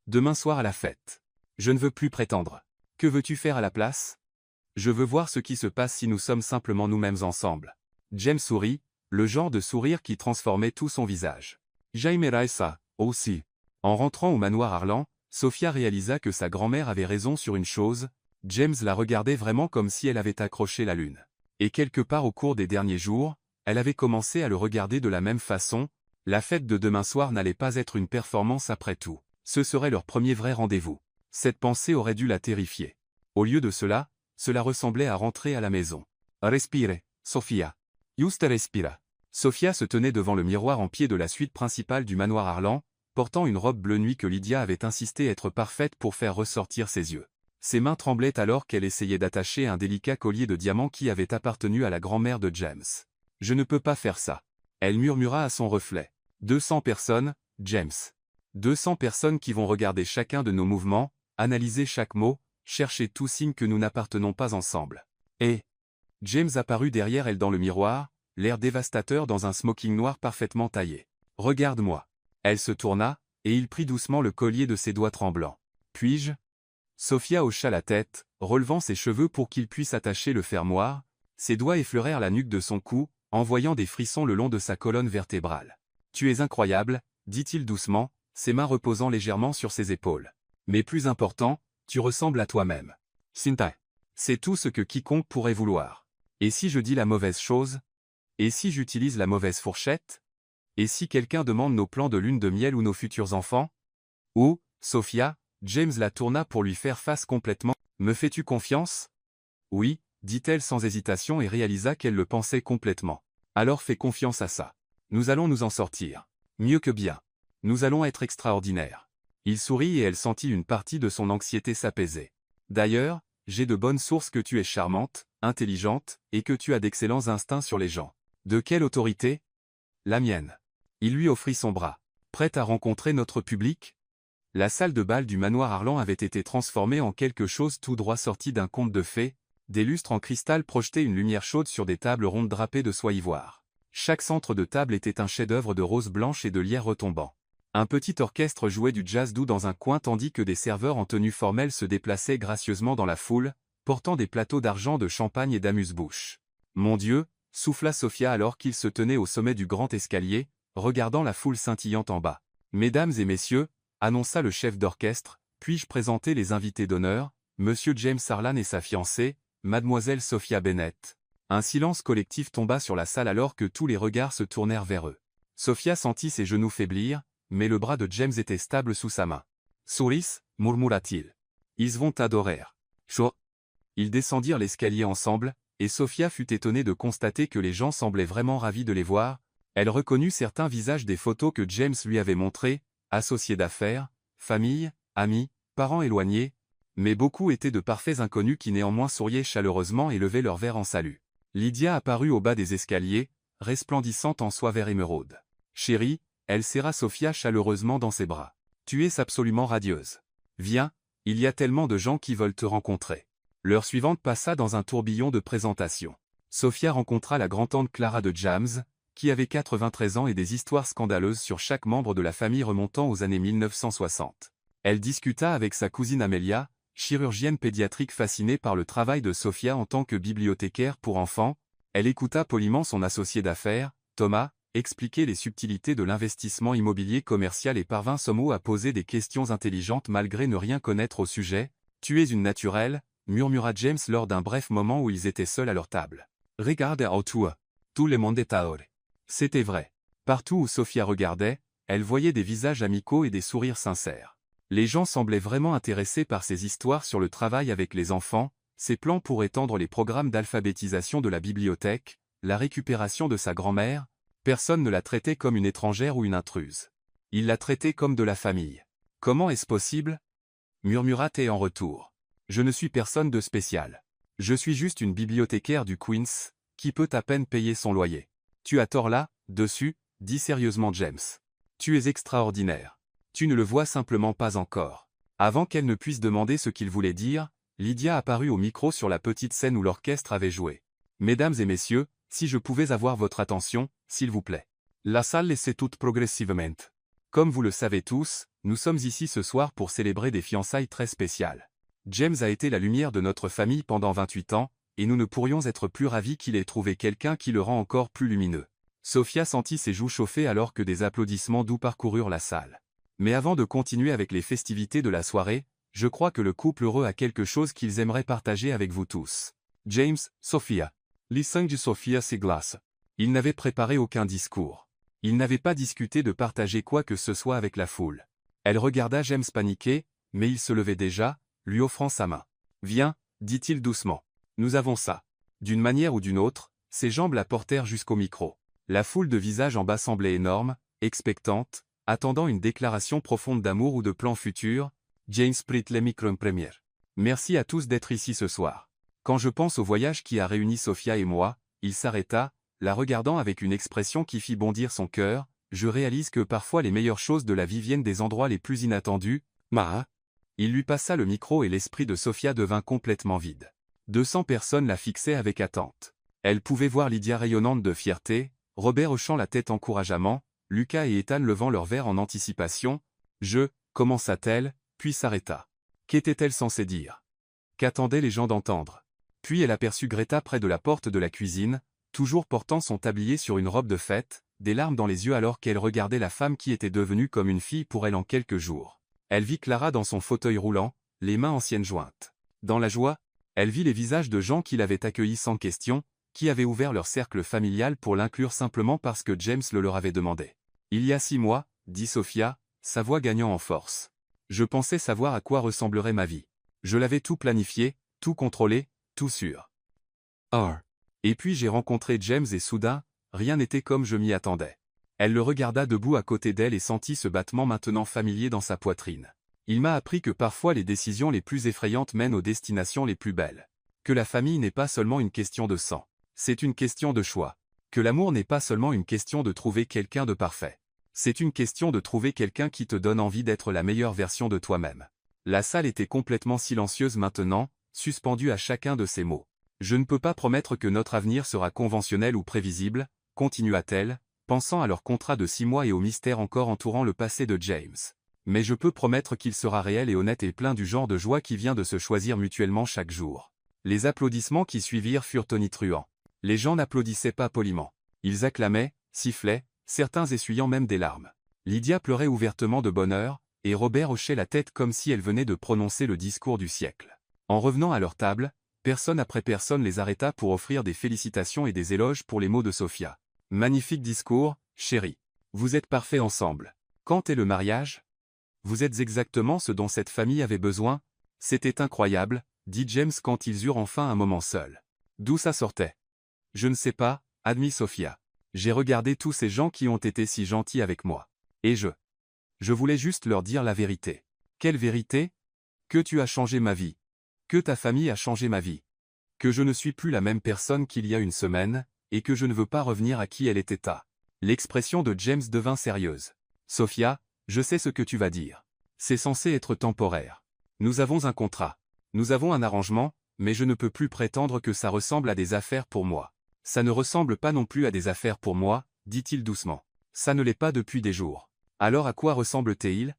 Demain soir à la fête. Je ne veux plus prétendre. Que veux-tu faire à la place? Je veux voir ce qui se passe si nous sommes simplement nous-mêmes ensemble. James sourit, le genre de sourire qui transformait tout son visage. J'aimerais ça, aussi. En rentrant au manoir Harlan, Sophia réalisa que sa grand-mère avait raison sur une chose, James la regardait vraiment comme si elle avait accroché la lune. Et quelque part au cours des derniers jours, elle avait commencé à le regarder de la même façon, la fête de demain soir n'allait pas être une performance après tout. Ce serait leur premier vrai rendez-vous. Cette pensée aurait dû la terrifier. Au lieu de cela, cela ressemblait à rentrer à la maison. Respire, Sophia. Juste respira. Sophia se tenait devant le miroir en pied de la suite principale du manoir Harlan, portant une robe bleu nuit que Lydia avait insisté être parfaite pour faire ressortir ses yeux. Ses mains tremblaient alors qu'elle essayait d'attacher un délicat collier de diamants qui avait appartenu à la grand-mère de James. « Je ne peux pas faire ça. » Elle murmura à son reflet. 200 personnes, James. 200 personnes qui vont regarder chacun de nos mouvements, analyser chaque mot, chercher tout signe que nous n'appartenons pas ensemble. Et James apparut derrière elle dans le miroir, l'air dévastateur dans un smoking noir parfaitement taillé. « Regarde-moi. » Elle se tourna, et il prit doucement le collier de ses doigts tremblants. « Puis-je » Sophia hocha la tête, relevant ses cheveux pour qu'il puisse attacher le fermoir. Ses doigts effleurèrent la nuque de son cou, envoyant des frissons le long de sa colonne vertébrale. « Tu es incroyable, » dit-il doucement, ses mains reposant légèrement sur ses épaules. « Mais plus important, tu ressembles à toi-même. Cynthia. C'est tout ce que quiconque pourrait vouloir. Et si je dis la mauvaise chose? Et si j'utilise la mauvaise fourchette? Et si quelqu'un demande nos plans de lune de miel ou nos futurs enfants? Ou, Sophia, James la tourna pour lui faire face complètement. Me fais-tu confiance? Oui, dit-elle sans hésitation et réalisa qu'elle le pensait complètement. Alors fais confiance à ça. Nous allons nous en sortir. Mieux que bien. Nous allons être extraordinaires. Il sourit et elle sentit une partie de son anxiété s'apaiser. D'ailleurs, j'ai de bonnes sources que tu es charmante, intelligente, et que tu as d'excellents instincts sur les gens. De quelle autorité? La mienne. Il lui offrit son bras. Prête à rencontrer notre public? La salle de bal du manoir Harlan avait été transformée en quelque chose tout droit sorti d'un conte de fées. Des lustres en cristal projetaient une lumière chaude sur des tables rondes drapées de soie ivoire. Chaque centre de table était un chef-d'œuvre de roses blanches et de lierre retombant. Un petit orchestre jouait du jazz doux dans un coin tandis que des serveurs en tenue formelle se déplaçaient gracieusement dans la foule, portant des plateaux d'argent de champagne et d'amuse-bouche. « Mon Dieu !» souffla Sophia alors qu'il se tenait au sommet du grand escalier, regardant la foule scintillante en bas. « Mesdames et messieurs, » annonça le chef d'orchestre, « puis-je présenter les invités d'honneur, Monsieur James Harlan et sa fiancée, Mademoiselle Sophia Bennett. » Un silence collectif tomba sur la salle alors que tous les regards se tournèrent vers eux. Sophia sentit ses genoux faiblir, mais le bras de James était stable sous sa main. « Souris » murmura-t-il. « Ils vont t'adorer. » Chaud. Ils descendirent l'escalier ensemble, et Sophia fut étonnée de constater que les gens semblaient vraiment ravis de les voir. Elle reconnut certains visages des photos que James lui avait montrées, associés d'affaires, famille, amis, parents éloignés, mais beaucoup étaient de parfaits inconnus qui néanmoins souriaient chaleureusement et levaient leur verre en salut. Lydia apparut au bas des escaliers, resplendissante en soie vert émeraude. « Chérie », elle serra Sophia chaleureusement dans ses bras. « Tu es absolument radieuse. Viens, il y a tellement de gens qui veulent te rencontrer. » L'heure suivante passa dans un tourbillon de présentations. Sophia rencontra la grand-tante Clara de James, qui avait 93 ans et des histoires scandaleuses sur chaque membre de la famille remontant aux années 1960. Elle discuta avec sa cousine Amelia, chirurgienne pédiatrique fascinée par le travail de Sophia en tant que bibliothécaire pour enfants. Elle écouta poliment son associé d'affaires, Thomas, expliquer les subtilités de l'investissement immobilier commercial et parvint somehow à poser des questions intelligentes malgré ne rien connaître au sujet. « Tu es une naturelle », murmura James lors d'un bref moment où ils étaient seuls à leur table. « Regarde autour. Tout le monde est dehors. » C'était vrai. Partout où Sophia regardait, elle voyait des visages amicaux et des sourires sincères. Les gens semblaient vraiment intéressés par ses histoires sur le travail avec les enfants, ses plans pour étendre les programmes d'alphabétisation de la bibliothèque, la récupération de sa grand-mère. Personne ne la traitait comme une étrangère ou une intruse. Il la traitait comme de la famille. « Comment est-ce possible » murmura-t-elle en retour. « Je ne suis personne de spécial. Je suis juste une bibliothécaire du Queens, qui peut à peine payer son loyer. »« Tu as tort là, dessus, » dit sérieusement James. « Tu es extraordinaire. Tu ne le vois simplement pas encore. » Avant qu'elle ne puisse demander ce qu'il voulait dire, Lydia apparut au micro sur la petite scène où l'orchestre avait joué. « Mesdames et messieurs, si je pouvais avoir votre attention, s'il vous plaît. » La salle laissait toute progressivement. Comme vous le savez tous, nous sommes ici ce soir pour célébrer des fiançailles très spéciales. James a été la lumière de notre famille pendant 28 ans, et nous ne pourrions être plus ravis qu'il ait trouvé quelqu'un qui le rend encore plus lumineux. Sophia sentit ses joues chauffer alors que des applaudissements doux parcoururent la salle. Mais avant de continuer avec les festivités de la soirée, je crois que le couple heureux a quelque chose qu'ils aimeraient partager avec vous tous. James, Sophia. Listen to Sophia Siglas. Il n'avait préparé aucun discours. Il n'avait pas discuté de partager quoi que ce soit avec la foule. Elle regarda James paniqué, mais il se levait déjà, lui offrant sa main. « Viens, dit-il doucement. Nous avons ça. » D'une manière ou d'une autre, ses jambes la portèrent jusqu'au micro. La foule de visages en bas semblait énorme, expectante, attendant une déclaration profonde d'amour ou de plan futur. James prit le micro en première. « Merci à tous d'être ici ce soir. Quand je pense au voyage qui a réuni Sophia et moi, » il s'arrêta, la regardant avec une expression qui fit bondir son cœur. « Je réalise que parfois les meilleures choses de la vie viennent des endroits les plus inattendus. » Il lui passa le micro et l'esprit de Sophia devint complètement vide. 200 personnes la fixaient avec attente. Elle pouvait voir Lydia rayonnante de fierté, Robert hochant la tête encourageamment, Lucas et Ethan levant leur verre en anticipation. « Je » commença-t-elle, puis s'arrêta. Qu'était-elle censée dire? Qu'attendaient les gens d'entendre? Puis elle aperçut Greta près de la porte de la cuisine, toujours portant son tablier sur une robe de fête, des larmes dans les yeux alors qu'elle regardait la femme qui était devenue comme une fille pour elle en quelques jours. Elle vit Clara dans son fauteuil roulant, les mains anciennes jointes. Dans la joie, elle vit les visages de gens qui l'avaient accueillie sans question, qui avaient ouvert leur cercle familial pour l'inclure simplement parce que James le leur avait demandé. « Il y a 6 mois, » dit Sophia, sa voix gagnant en force. « Je pensais savoir à quoi ressemblerait ma vie. Je l'avais tout planifié, tout contrôlé, tout sûr. Et puis j'ai rencontré James et soudain, rien n'était comme je m'y attendais. » Elle le regarda debout à côté d'elle et sentit ce battement maintenant familier dans sa poitrine. « Il m'a appris que parfois les décisions les plus effrayantes mènent aux destinations les plus belles. Que la famille n'est pas seulement une question de sang. C'est une question de choix. Que l'amour n'est pas seulement une question de trouver quelqu'un de parfait. C'est une question de trouver quelqu'un qui te donne envie d'être la meilleure version de toi-même. » La salle était complètement silencieuse maintenant, suspendue à chacun de ces mots. « Je ne peux pas promettre que notre avenir sera conventionnel ou prévisible, » continua-t-elle, pensant à leur contrat de 6 mois et au mystère encore entourant le passé de James. « Mais je peux promettre qu'il sera réel et honnête et plein du genre de joie qui vient de se choisir mutuellement chaque jour. » Les applaudissements qui suivirent furent tonitruants. Les gens n'applaudissaient pas poliment. Ils acclamaient, sifflaient, certains essuyant même des larmes. Lydia pleurait ouvertement de bonheur, et Robert hochait la tête comme si elle venait de prononcer le discours du siècle. En revenant à leur table, Personne après personne les arrêta pour offrir des félicitations et des éloges pour les mots de Sophia. Magnifique discours, chérie. Vous êtes parfaits ensemble. Quand est le mariage? Vous êtes exactement ce dont cette famille avait besoin. C'était incroyable, dit James quand ils eurent enfin un moment seuls. D'où ça sortait? Je ne sais pas, admit Sophia. J'ai regardé tous ces gens qui ont été si gentils avec moi. Et je voulais juste leur dire la vérité. Quelle vérité? Que tu as changé ma vie. Que ta famille a changé ma vie. Que je ne suis plus la même personne qu'il y a une semaine, et que je ne veux pas revenir à qui elle était à. L'expression de James devint sérieuse. Sophia, je sais ce que tu vas dire. C'est censé être temporaire. Nous avons un contrat. Nous avons un arrangement, mais je ne peux plus prétendre que ça ressemble à des affaires pour moi. Ça ne ressemble pas non plus à des affaires pour moi, dit-il doucement. Ça ne l'est pas depuis des jours. Alors à quoi ressemble-t-il?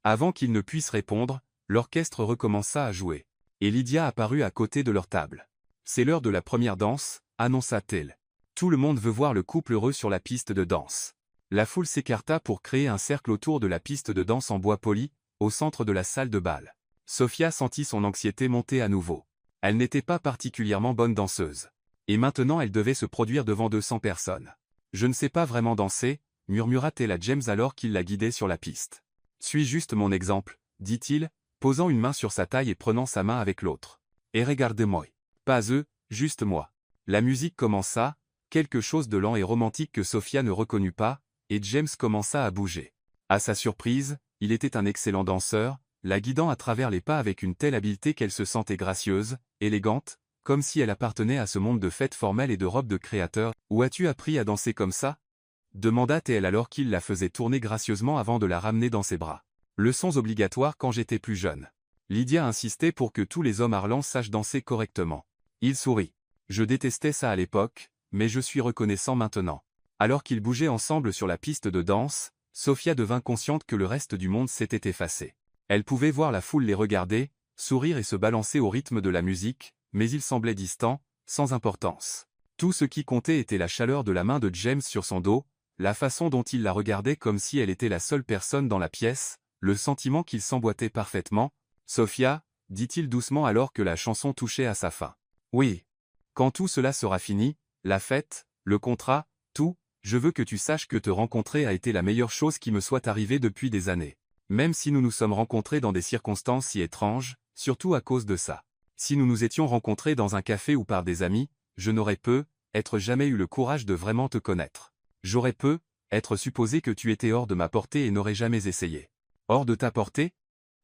Avant qu'il ne puisse répondre, l'orchestre recommença à jouer. Et Lydia apparut à côté de leur table. C'est l'heure de la première danse, annonça-t-elle. Tout le monde veut voir le couple heureux sur la piste de danse. La foule s'écarta pour créer un cercle autour de la piste de danse en bois poli, au centre de la salle de bal. Sophia sentit son anxiété monter à nouveau. Elle n'était pas particulièrement bonne danseuse. Et maintenant elle devait se produire devant 200 personnes. Je ne sais pas vraiment danser, murmura-t-elle à James alors qu'il la guidait sur la piste. Suis juste mon exemple, dit-il, posant une main sur sa taille et prenant sa main avec l'autre. Et regardez-moi. Pas eux, juste moi. La musique commença, quelque chose de lent et romantique que Sophia ne reconnut pas, et James commença à bouger. À sa surprise, il était un excellent danseur, la guidant à travers les pas avec une telle habileté qu'elle se sentait gracieuse, élégante, comme si elle appartenait à ce monde de fêtes formelles et de robes de créateurs. Où as-tu appris à danser comme ça? Demanda-t-elle alors qu'il la faisait tourner gracieusement avant de la ramener dans ses bras. Leçons obligatoires quand j'étais plus jeune. Lydia insistait pour que tous les hommes harlans sachent danser correctement. Il sourit. Je détestais ça à l'époque, mais je suis reconnaissant maintenant. Alors qu'ils bougeaient ensemble sur la piste de danse, Sophia devint consciente que le reste du monde s'était effacé. Elle pouvait voir la foule les regarder, sourire et se balancer au rythme de la musique, mais ils semblaient distants, sans importance. Tout ce qui comptait était la chaleur de la main de James sur son dos, la façon dont il la regardait comme si elle était la seule personne dans la pièce, le sentiment qu'il s'emboîtait parfaitement. Sophia, dit-il doucement alors que la chanson touchait à sa fin. Oui. Quand tout cela sera fini, la fête, le contrat, tout, je veux que tu saches que te rencontrer a été la meilleure chose qui me soit arrivée depuis des années. Même si nous nous sommes rencontrés dans des circonstances si étranges, surtout à cause de ça. Si nous nous étions rencontrés dans un café ou par des amis, je n'aurais être jamais eu le courage de vraiment te connaître. J'aurais être supposé que tu étais hors de ma portée et n'aurais jamais essayé. Hors de ta portée?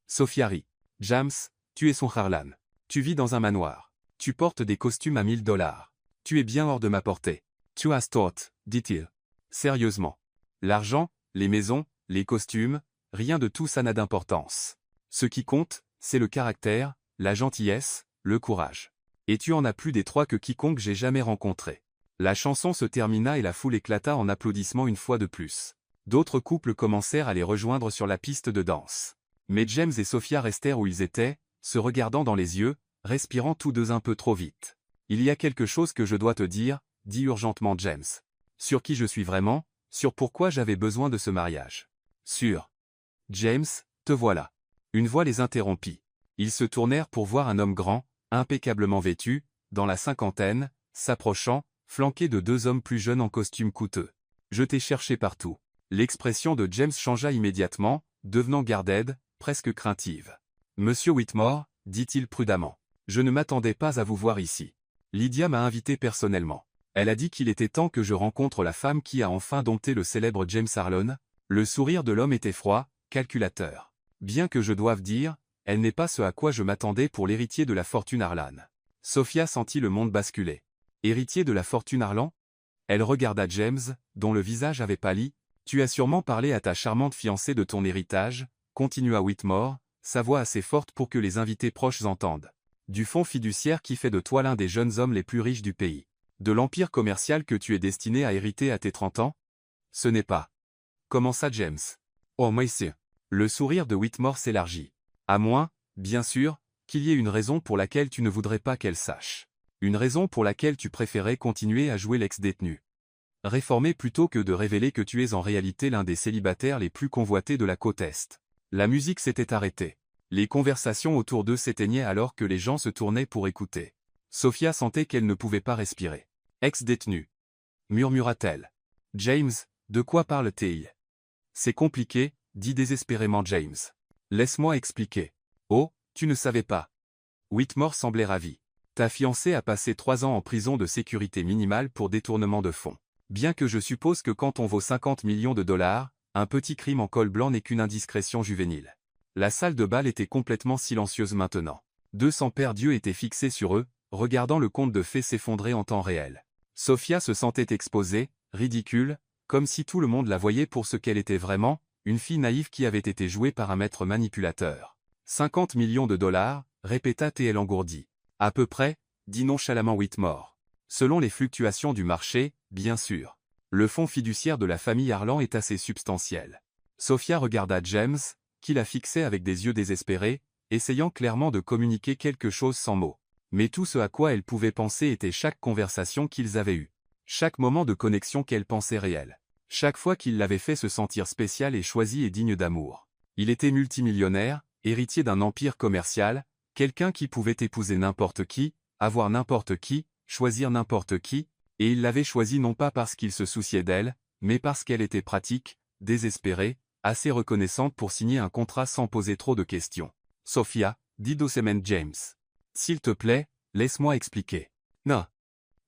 Sophia rit. James, tu es son Harlan. Tu vis dans un manoir. Tu portes des costumes à $1000. Tu es bien hors de ma portée. Tu as tort, dit-il. Sérieusement. L'argent, les maisons, les costumes, rien de tout ça n'a d'importance. Ce qui compte, c'est le caractère, la gentillesse, le courage. Et tu en as plus des trois que quiconque j'ai jamais rencontré. La chanson se termina et la foule éclata en applaudissements une fois de plus. D'autres couples commencèrent à les rejoindre sur la piste de danse. Mais James et Sophia restèrent où ils étaient, se regardant dans les yeux, respirant tous deux un peu trop vite. Il y a quelque chose que je dois te dire, dit urgentement James. Sur qui je suis vraiment, sur pourquoi j'avais besoin de ce mariage. Sur. James, te voilà. Une voix les interrompit. Ils se tournèrent pour voir un homme grand, impeccablement vêtu, dans la cinquantaine, s'approchant, flanqué de deux hommes plus jeunes en costume coûteux. Je t'ai cherché partout. L'expression de James changea immédiatement, devenant gardée, presque craintive. Monsieur Whitmore, dit-il prudemment. Je ne m'attendais pas à vous voir ici. Lydia m'a invité personnellement. Elle a dit qu'il était temps que je rencontre la femme qui a enfin dompté le célèbre James Harlan. Le sourire de l'homme était froid, calculateur. Bien que je doive dire, elle n'est pas ce à quoi je m'attendais pour l'héritier de la fortune Harlan. Sophia sentit le monde basculer. Héritier de la fortune Harlan? Elle regarda James, dont le visage avait pâli. Tu as sûrement parlé à ta charmante fiancée de ton héritage, continua Whitmore, sa voix assez forte pour que les invités proches entendent. Du fonds fiduciaire qui fait de toi l'un des jeunes hommes les plus riches du pays. De l'empire commercial que tu es destiné à hériter à tes 30 ans? Ce n'est pas. Commença James. Oh monsieur. Le sourire de Whitmore s'élargit. À moins, bien sûr, qu'il y ait une raison pour laquelle tu ne voudrais pas qu'elle sache. Une raison pour laquelle tu préférais continuer à jouer l'ex-détenu. Réformer plutôt que de révéler que tu es en réalité l'un des célibataires les plus convoités de la côte Est. La musique s'était arrêtée. Les conversations autour d'eux s'éteignaient alors que les gens se tournaient pour écouter. Sophia sentait qu'elle ne pouvait pas respirer. Ex-détenu, murmura-t-elle. James, de quoi parle-t-il? C'est compliqué, dit désespérément James. Laisse-moi expliquer. Oh, tu ne savais pas. Whitmore semblait ravi. Ta fiancée a passé 3 ans en prison de sécurité minimale pour détournement de fonds. Bien que je suppose que quand on vaut 50 millions de dollars, un petit crime en col blanc n'est qu'une indiscrétion juvénile. La salle de bal était complètement silencieuse maintenant. 200 paires d'yeux étaient fixés sur eux, regardant le conte de fées s'effondrer en temps réel. Sophia se sentait exposée, ridicule, comme si tout le monde la voyait pour ce qu'elle était vraiment, une fille naïve qui avait été jouée par un maître manipulateur. 50 millions de dollars, répéta T.L. engourdi. À peu près, dit nonchalamment Whitmore. Selon les fluctuations du marché, bien sûr. Le fonds fiduciaire de la famille Harlan est assez substantiel. Sophia regarda James, qui la fixait avec des yeux désespérés, essayant clairement de communiquer quelque chose sans mots. Mais tout ce à quoi elle pouvait penser était chaque conversation qu'ils avaient eue. Chaque moment de connexion qu'elle pensait réel. Chaque fois qu'il l'avait fait se sentir spécial et choisi et digne d'amour. Il était multimillionnaire, héritier d'un empire commercial, quelqu'un qui pouvait épouser n'importe qui, avoir n'importe qui, choisir n'importe qui, et il l'avait choisi non pas parce qu'il se souciait d'elle, mais parce qu'elle était pratique, désespérée, assez reconnaissante pour signer un contrat sans poser trop de questions. Sophia, dit doucement James. S'il te plaît, laisse-moi expliquer. Non.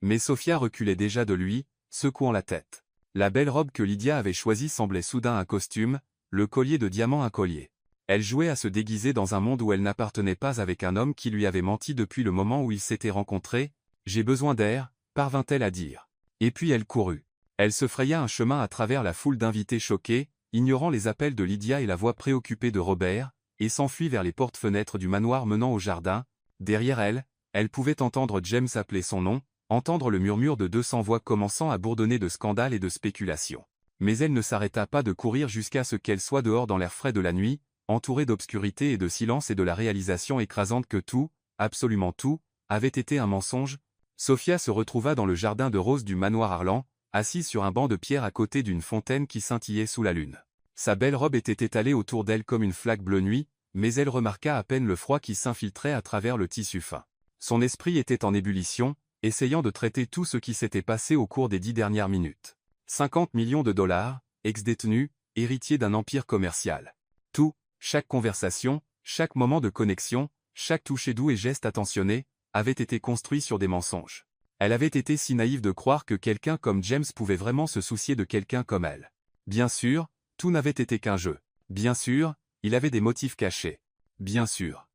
Mais Sophia reculait déjà de lui, secouant la tête. La belle robe que Lydia avait choisie semblait soudain un costume, le collier de diamant un collier. Elle jouait à se déguiser dans un monde où elle n'appartenait pas avec un homme qui lui avait menti depuis le moment où ils s'étaient rencontrés. J'ai besoin d'air, parvint-elle à dire. Et puis elle courut. Elle se fraya un chemin à travers la foule d'invités choqués, ignorant les appels de Lydia et la voix préoccupée de Robert, et s'enfuit vers les portes-fenêtres du manoir menant au jardin. Derrière elle, elle pouvait entendre James appeler son nom, entendre le murmure de 200 voix commençant à bourdonner de scandales et de spéculations. Mais elle ne s'arrêta pas de courir jusqu'à ce qu'elle soit dehors dans l'air frais de la nuit, entourée d'obscurité et de silence et de la réalisation écrasante que tout, absolument tout, avait été un mensonge. Sophia se retrouva dans le jardin de rose du manoir Harlan, assise sur un banc de pierre à côté d'une fontaine qui scintillait sous la lune. Sa belle robe était étalée autour d'elle comme une flaque bleu nuit, mais elle remarqua à peine le froid qui s'infiltrait à travers le tissu fin. Son esprit était en ébullition, essayant de traiter tout ce qui s'était passé au cours des 10 dernières minutes. 50 millions de dollars, ex-détenu, héritier d'un empire commercial. Tout, chaque conversation, chaque moment de connexion, chaque toucher doux et geste attentionné, avait été construit sur des mensonges. Elle avait été si naïve de croire que quelqu'un comme James pouvait vraiment se soucier de quelqu'un comme elle. Bien sûr, tout n'avait été qu'un jeu. Bien sûr, il avait des motifs cachés. Bien sûr.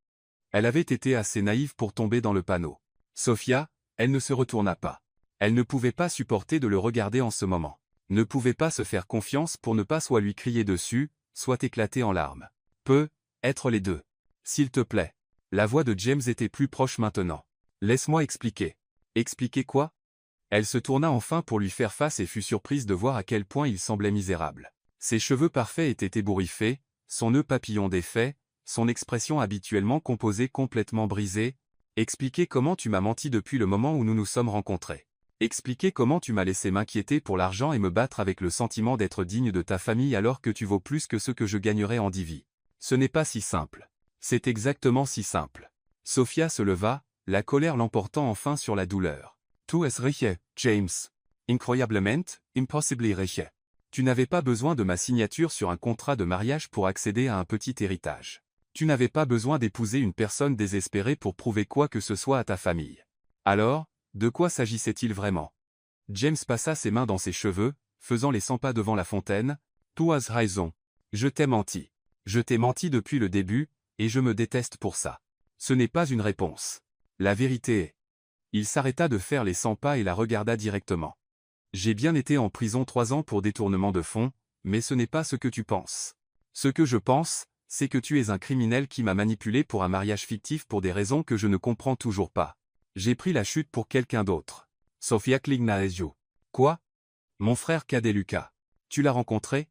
Elle avait été assez naïve pour tomber dans le panneau. Sophia, elle ne se retourna pas. Elle ne pouvait pas supporter de le regarder en ce moment. Ne pouvait pas se faire confiance pour ne pas soit lui crier dessus, soit éclater en larmes. Peut être les deux. S'il te plaît. La voix de James était plus proche maintenant. Laisse-moi expliquer. Expliquer quoi? Elle se tourna enfin pour lui faire face et fut surprise de voir à quel point il semblait misérable. Ses cheveux parfaits étaient ébouriffés, son nœud papillon défait, son expression habituellement composée complètement brisée. Expliquer comment tu m'as menti depuis le moment où nous nous sommes rencontrés. Expliquer comment tu m'as laissé m'inquiéter pour l'argent et me battre avec le sentiment d'être digne de ta famille alors que tu vaux plus que ce que je gagnerais en 10 vies. Ce n'est pas si simple. C'est exactement si simple. Sophia se leva, la colère l'emportant enfin sur la douleur. Tu es riche, James. Incroyablement, impossibly riche. Tu n'avais pas besoin de ma signature sur un contrat de mariage pour accéder à un petit héritage. Tu n'avais pas besoin d'épouser une personne désespérée pour prouver quoi que ce soit à ta famille. Alors, de quoi s'agissait-il vraiment? James passa ses mains dans ses cheveux, faisant les 100 pas devant la fontaine. Tu as raison. Je t'ai menti. Je t'ai menti depuis le début, et je me déteste pour ça. Ce n'est pas une réponse. La vérité est. Il s'arrêta de faire les 100 pas et la regarda directement. J'ai bien été en prison 3 ans pour détournement de fonds, mais ce n'est pas ce que tu penses. Ce que je pense, c'est que tu es un criminel qui m'a manipulé pour un mariage fictif pour des raisons que je ne comprends toujours pas. J'ai pris la chute pour quelqu'un d'autre. Sophia Klingnaesio. Quoi? Mon frère cadet Lucas. Tu l'as rencontré?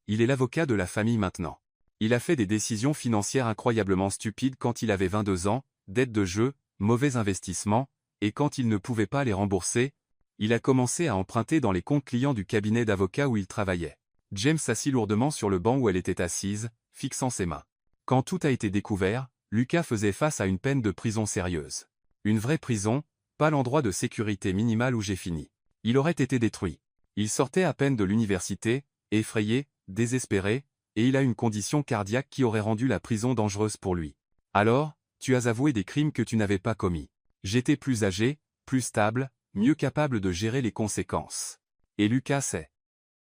Il est l'avocat de la famille maintenant. Il a fait des décisions financières incroyablement stupides quand il avait 22 ans, dettes de jeu, mauvais investissements, et quand il ne pouvait pas les rembourser, il a commencé à emprunter dans les comptes clients du cabinet d'avocats où il travaillait. James s'assit lourdement sur le banc où elle était assise, fixant ses mains. Quand tout a été découvert, Lucas faisait face à une peine de prison sérieuse. Une vraie prison, Pas l'endroit de sécurité minimal où j'ai fini. Il aurait été détruit. Il sortait à peine de l'université, effrayé, désespéré, et il a une condition cardiaque qui aurait rendu la prison dangereuse pour lui. Alors, tu as avoué des crimes que tu n'avais pas commis. J'étais plus âgé, plus stable, mieux capable de gérer les conséquences. Et Lucas sait.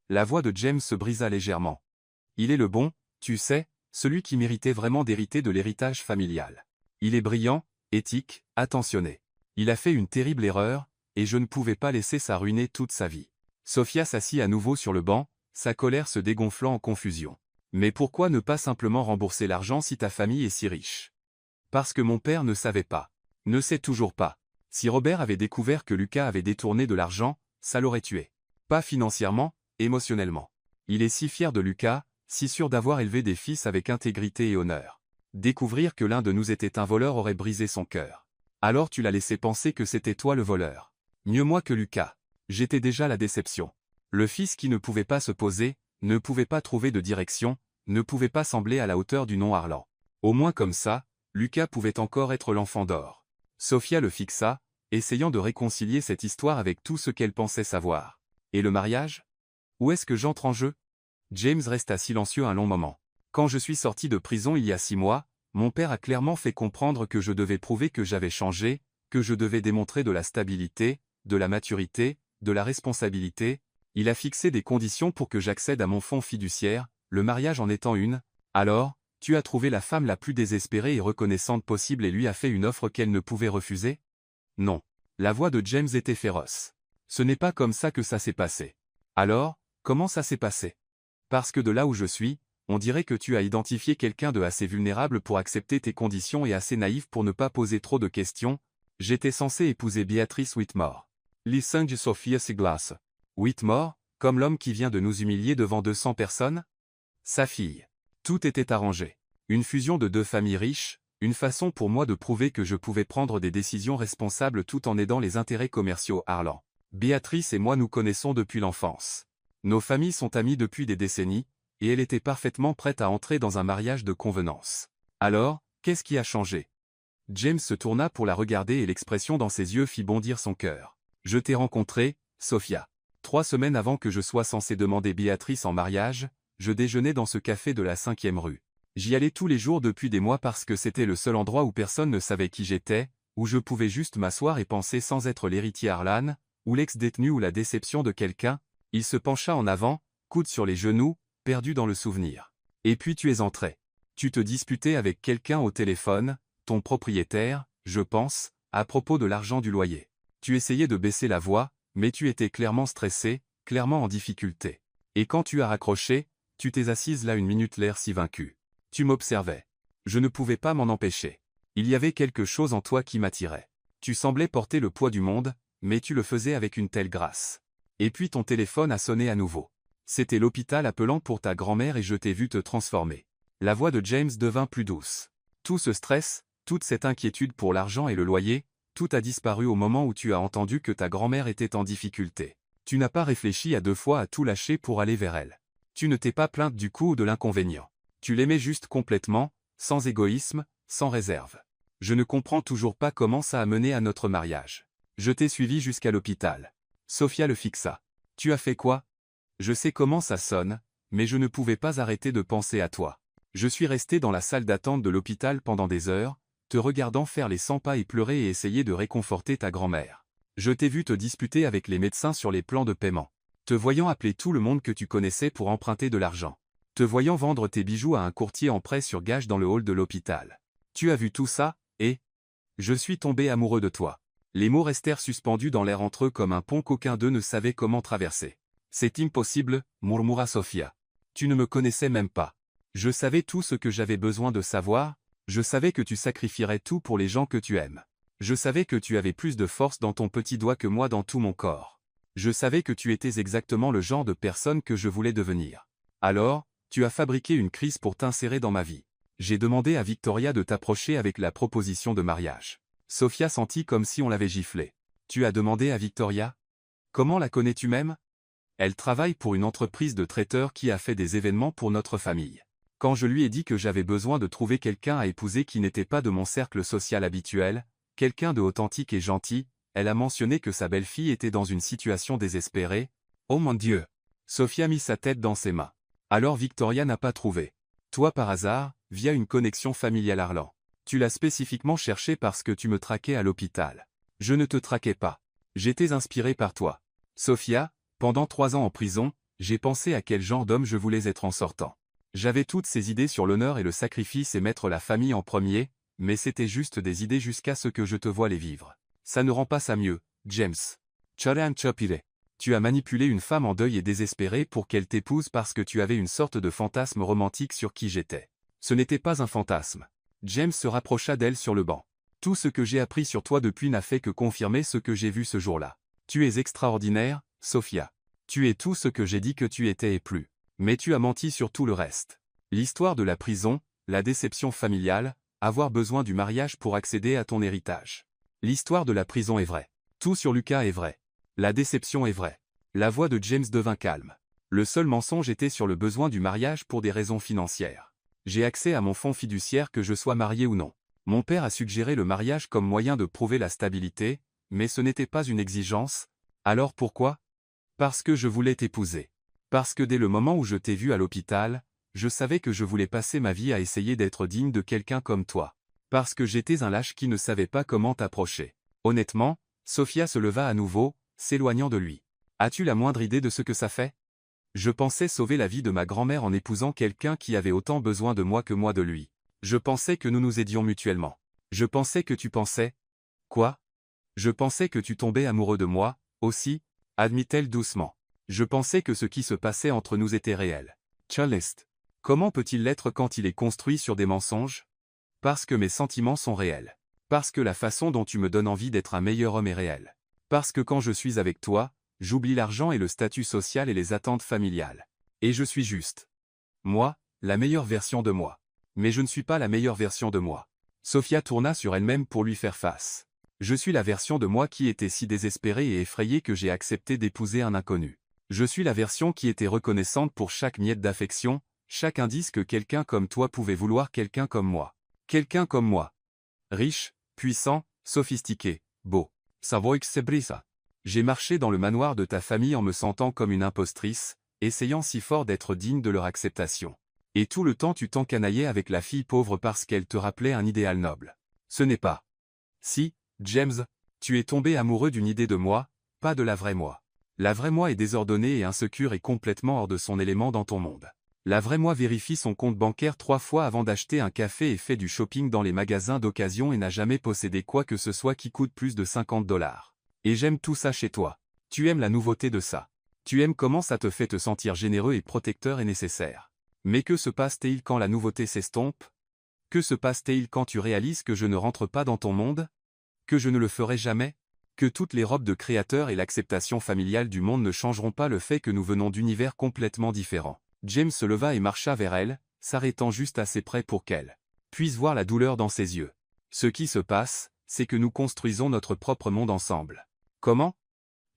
La voix de James se brisa légèrement. Il est le bon, tu sais, celui qui méritait vraiment d'hériter de l'héritage familial. Il est brillant, éthique, attentionné. Il a fait une terrible erreur, et je ne pouvais pas laisser ça ruiner toute sa vie. Sophia s'assit à nouveau sur le banc, sa colère se dégonflant en confusion. Mais pourquoi ne pas simplement rembourser l'argent si ta famille est si riche? Parce que mon père ne savait pas. Ne sait toujours pas. Si Robert avait découvert que Lucas avait détourné de l'argent, ça l'aurait tué. Pas financièrement, émotionnellement. Il est si fier de Lucas, si sûr d'avoir élevé des fils avec intégrité et honneur. Découvrir que l'un de nous était un voleur aurait brisé son cœur. Alors tu l'as laissé penser que c'était toi le voleur. Mieux moi que Lucas. J'étais déjà la déception. Le fils qui ne pouvait pas se poser, ne pouvait pas trouver de direction, ne pouvait pas sembler à la hauteur du nom Harlan. Au moins comme ça, Lucas pouvait encore être l'enfant d'or. Sophia le fixa, essayant de réconcilier cette histoire avec tout ce qu'elle pensait savoir. Et le mariage? Où est-ce que j'entre en jeu? James resta silencieux un long moment. Quand je suis sorti de prison il y a 6 mois, mon père a clairement fait comprendre que je devais prouver que j'avais changé, que je devais démontrer de la stabilité, de la maturité, de la responsabilité. Il a fixé des conditions pour que j'accède à mon fonds fiduciaire, le mariage en étant une. Alors, tu as trouvé la femme la plus désespérée et reconnaissante possible et lui a fait une offre qu'elle ne pouvait refuser? Non. La voix de James était féroce. Ce n'est pas comme ça que ça s'est passé. Alors, comment ça s'est passé? Parce que de là où je suis, on dirait que tu as identifié quelqu'un de assez vulnérable pour accepter tes conditions et assez naïf pour ne pas poser trop de questions. J'étais censé épouser Beatrice Whitmore. Listen to Sophia Siglass. Whitmore, comme l'homme qui vient de nous humilier devant 200 personnes? Sa fille. Tout était arrangé. Une fusion de 2 familles riches, une façon pour moi de prouver que je pouvais prendre des décisions responsables tout en aidant les intérêts commerciaux Harlan. Béatrice et moi nous connaissons depuis l'enfance. Nos familles sont amies depuis des décennies, et elle était parfaitement prête à entrer dans un mariage de convenance. Alors, qu'est-ce qui a changé? James se tourna pour la regarder et l'expression dans ses yeux fit bondir son cœur. Je t'ai rencontré, Sophia. 3 semaines avant que je sois censé demander Béatrice en mariage, je déjeunais dans ce café de la 5e rue. J'y allais tous les jours depuis des mois parce que c'était le seul endroit où personne ne savait qui j'étais, où je pouvais juste m'asseoir et penser sans être l'héritier Harlan, ou l'ex-détenu ou la déception de quelqu'un. Il se pencha en avant, coude sur les genoux, perdu dans le souvenir. Et puis tu es entré. Tu te disputais avec quelqu'un au téléphone, ton propriétaire, je pense, à propos de l'argent du loyer. Tu essayais de baisser la voix, mais tu étais clairement stressé, clairement en difficulté. Et quand tu as raccroché, tu t'es assise là une minute l'air si vaincu. Tu m'observais. Je ne pouvais pas m'en empêcher. Il y avait quelque chose en toi qui m'attirait. Tu semblais porter le poids du monde, mais tu le faisais avec une telle grâce. Et puis ton téléphone a sonné à nouveau. C'était l'hôpital appelant pour ta grand-mère et je t'ai vu te transformer. La voix de James devint plus douce. Tout ce stress, toute cette inquiétude pour l'argent et le loyer, tout a disparu au moment où tu as entendu que ta grand-mère était en difficulté. Tu n'as pas réfléchi à 2 fois à tout lâcher pour aller vers elle. Tu ne t'es pas plainte du coût ou de l'inconvénient. Tu l'aimais juste complètement, sans égoïsme, sans réserve. Je ne comprends toujours pas comment ça a mené à notre mariage. Je t'ai suivi jusqu'à l'hôpital. Sophia le fixa. Tu as fait quoi? Je sais comment ça sonne, mais je ne pouvais pas arrêter de penser à toi. Je suis resté dans la salle d'attente de l'hôpital pendant des heures, te regardant faire les 100 pas et pleurer et essayer de réconforter ta grand-mère. Je t'ai vu te disputer avec les médecins sur les plans de paiement. Te voyant appeler tout le monde que tu connaissais pour emprunter de l'argent. Te voyant vendre tes bijoux à un courtier en prêt sur gage dans le hall de l'hôpital. Tu as vu tout ça, et je suis tombé amoureux de toi. Les mots restèrent suspendus dans l'air entre eux comme un pont qu'aucun d'eux ne savait comment traverser. C'est impossible, murmura Sophia. Tu ne me connaissais même pas. Je savais tout ce que j'avais besoin de savoir, je savais que tu sacrifierais tout pour les gens que tu aimes. Je savais que tu avais plus de force dans ton petit doigt que moi dans tout mon corps. Je savais que tu étais exactement le genre de personne que je voulais devenir. Alors, tu as fabriqué une crise pour t'insérer dans ma vie. J'ai demandé à Victoria de t'approcher avec la proposition de mariage. Sophia sentit comme si on l'avait giflée. Tu as demandé à Victoria? Comment la connais-tu même? Elle travaille pour une entreprise de traiteurs qui a fait des événements pour notre famille. Quand je lui ai dit que j'avais besoin de trouver quelqu'un à épouser qui n'était pas de mon cercle social habituel, quelqu'un de authentique et gentil, elle a mentionné que sa belle-fille était dans une situation désespérée. Oh mon Dieu! Sophia mit sa tête dans ses mains. Alors Victoria n'a pas trouvé. Toi par hasard, via une connexion familiale Arlan. Tu l'as spécifiquement cherché parce que tu me traquais à l'hôpital. Je ne te traquais pas. J'étais inspiré par toi. Sophia, pendant 3 ans en prison, j'ai pensé à quel genre d'homme je voulais être en sortant. J'avais toutes ces idées sur l'honneur et le sacrifice et mettre la famille en premier, mais c'était juste des idées jusqu'à ce que je te voie les vivre. Ça ne rend pas ça mieux, James. Choran Chopile. Tu as manipulé une femme en deuil et désespérée pour qu'elle t'épouse parce que tu avais une sorte de fantasme romantique sur qui j'étais. Ce n'était pas un fantasme. James se rapprocha d'elle sur le banc. Tout ce que j'ai appris sur toi depuis n'a fait que confirmer ce que j'ai vu ce jour-là. Tu es extraordinaire, Sophia. Tu es tout ce que j'ai dit que tu étais et plus. Mais tu as menti sur tout le reste. L'histoire de la prison, la déception familiale, avoir besoin du mariage pour accéder à ton héritage. L'histoire de la prison est vraie. Tout sur Lucas est vrai. La déception est vraie. La voix de James devint calme. Le seul mensonge était sur le besoin du mariage pour des raisons financières. J'ai accès à mon fonds fiduciaire que je sois marié ou non. Mon père a suggéré le mariage comme moyen de prouver la stabilité, mais ce n'était pas une exigence. Alors pourquoi? Parce que je voulais t'épouser. Parce que dès le moment où je t'ai vu à l'hôpital, je savais que je voulais passer ma vie à essayer d'être digne de quelqu'un comme toi. Parce que j'étais un lâche qui ne savait pas comment t'approcher. Honnêtement, Sophia se leva à nouveau, s'éloignant de lui. As-tu la moindre idée de ce que ça fait? Je pensais sauver la vie de ma grand-mère en épousant quelqu'un qui avait autant besoin de moi que moi de lui. Je pensais que nous nous aidions mutuellement. Je pensais que tu pensais... Quoi? Je pensais que tu tombais amoureux de moi, aussi, admit-elle doucement. Je pensais que ce qui se passait entre nous était réel. Chalest. Comment peut-il l'être quand il est construit sur des mensonges? Parce que mes sentiments sont réels. Parce que la façon dont tu me donnes envie d'être un meilleur homme est réelle. Parce que quand je suis avec toi, j'oublie l'argent et le statut social et les attentes familiales. Et je suis juste. Moi, la meilleure version de moi. Mais je ne suis pas la meilleure version de moi. Sophia tourna sur elle-même pour lui faire face. Je suis la version de moi qui était si désespérée et effrayée que j'ai accepté d'épouser un inconnu. Je suis la version qui était reconnaissante pour chaque miette d'affection, chaque indice que quelqu'un comme toi pouvait vouloir quelqu'un comme moi. Quelqu'un comme moi. Riche, puissant, sophistiqué, beau. Savoy Xebrisa. J'ai marché dans le manoir de ta famille en me sentant comme une impostrice, essayant si fort d'être digne de leur acceptation. Et tout le temps tu t'encanaillais avec la fille pauvre parce qu'elle te rappelait un idéal noble. Ce n'est pas. Si, James, tu es tombé amoureux d'une idée de moi, pas de la vraie moi. La vraie moi est désordonnée et insécure et complètement hors de son élément dans ton monde. La vraie moi vérifie son compte bancaire 3 fois avant d'acheter un café et fait du shopping dans les magasins d'occasion et n'a jamais possédé quoi que ce soit qui coûte plus de $50. Et j'aime tout ça chez toi. Tu aimes la nouveauté de ça. Tu aimes comment ça te fait te sentir généreux et protecteur et nécessaire. Mais que se passe-t-il quand la nouveauté s'estompe? Que se passe-t-il quand tu réalises que je ne rentre pas dans ton monde? Que je ne le ferai jamais? Que toutes les robes de créateur et l'acceptation familiale du monde ne changeront pas le fait que nous venons d'univers complètement différents. James se leva et marcha vers elle, s'arrêtant juste assez près pour qu'elle puisse voir la douleur dans ses yeux. Ce qui se passe, c'est que nous construisons notre propre monde ensemble. Comment?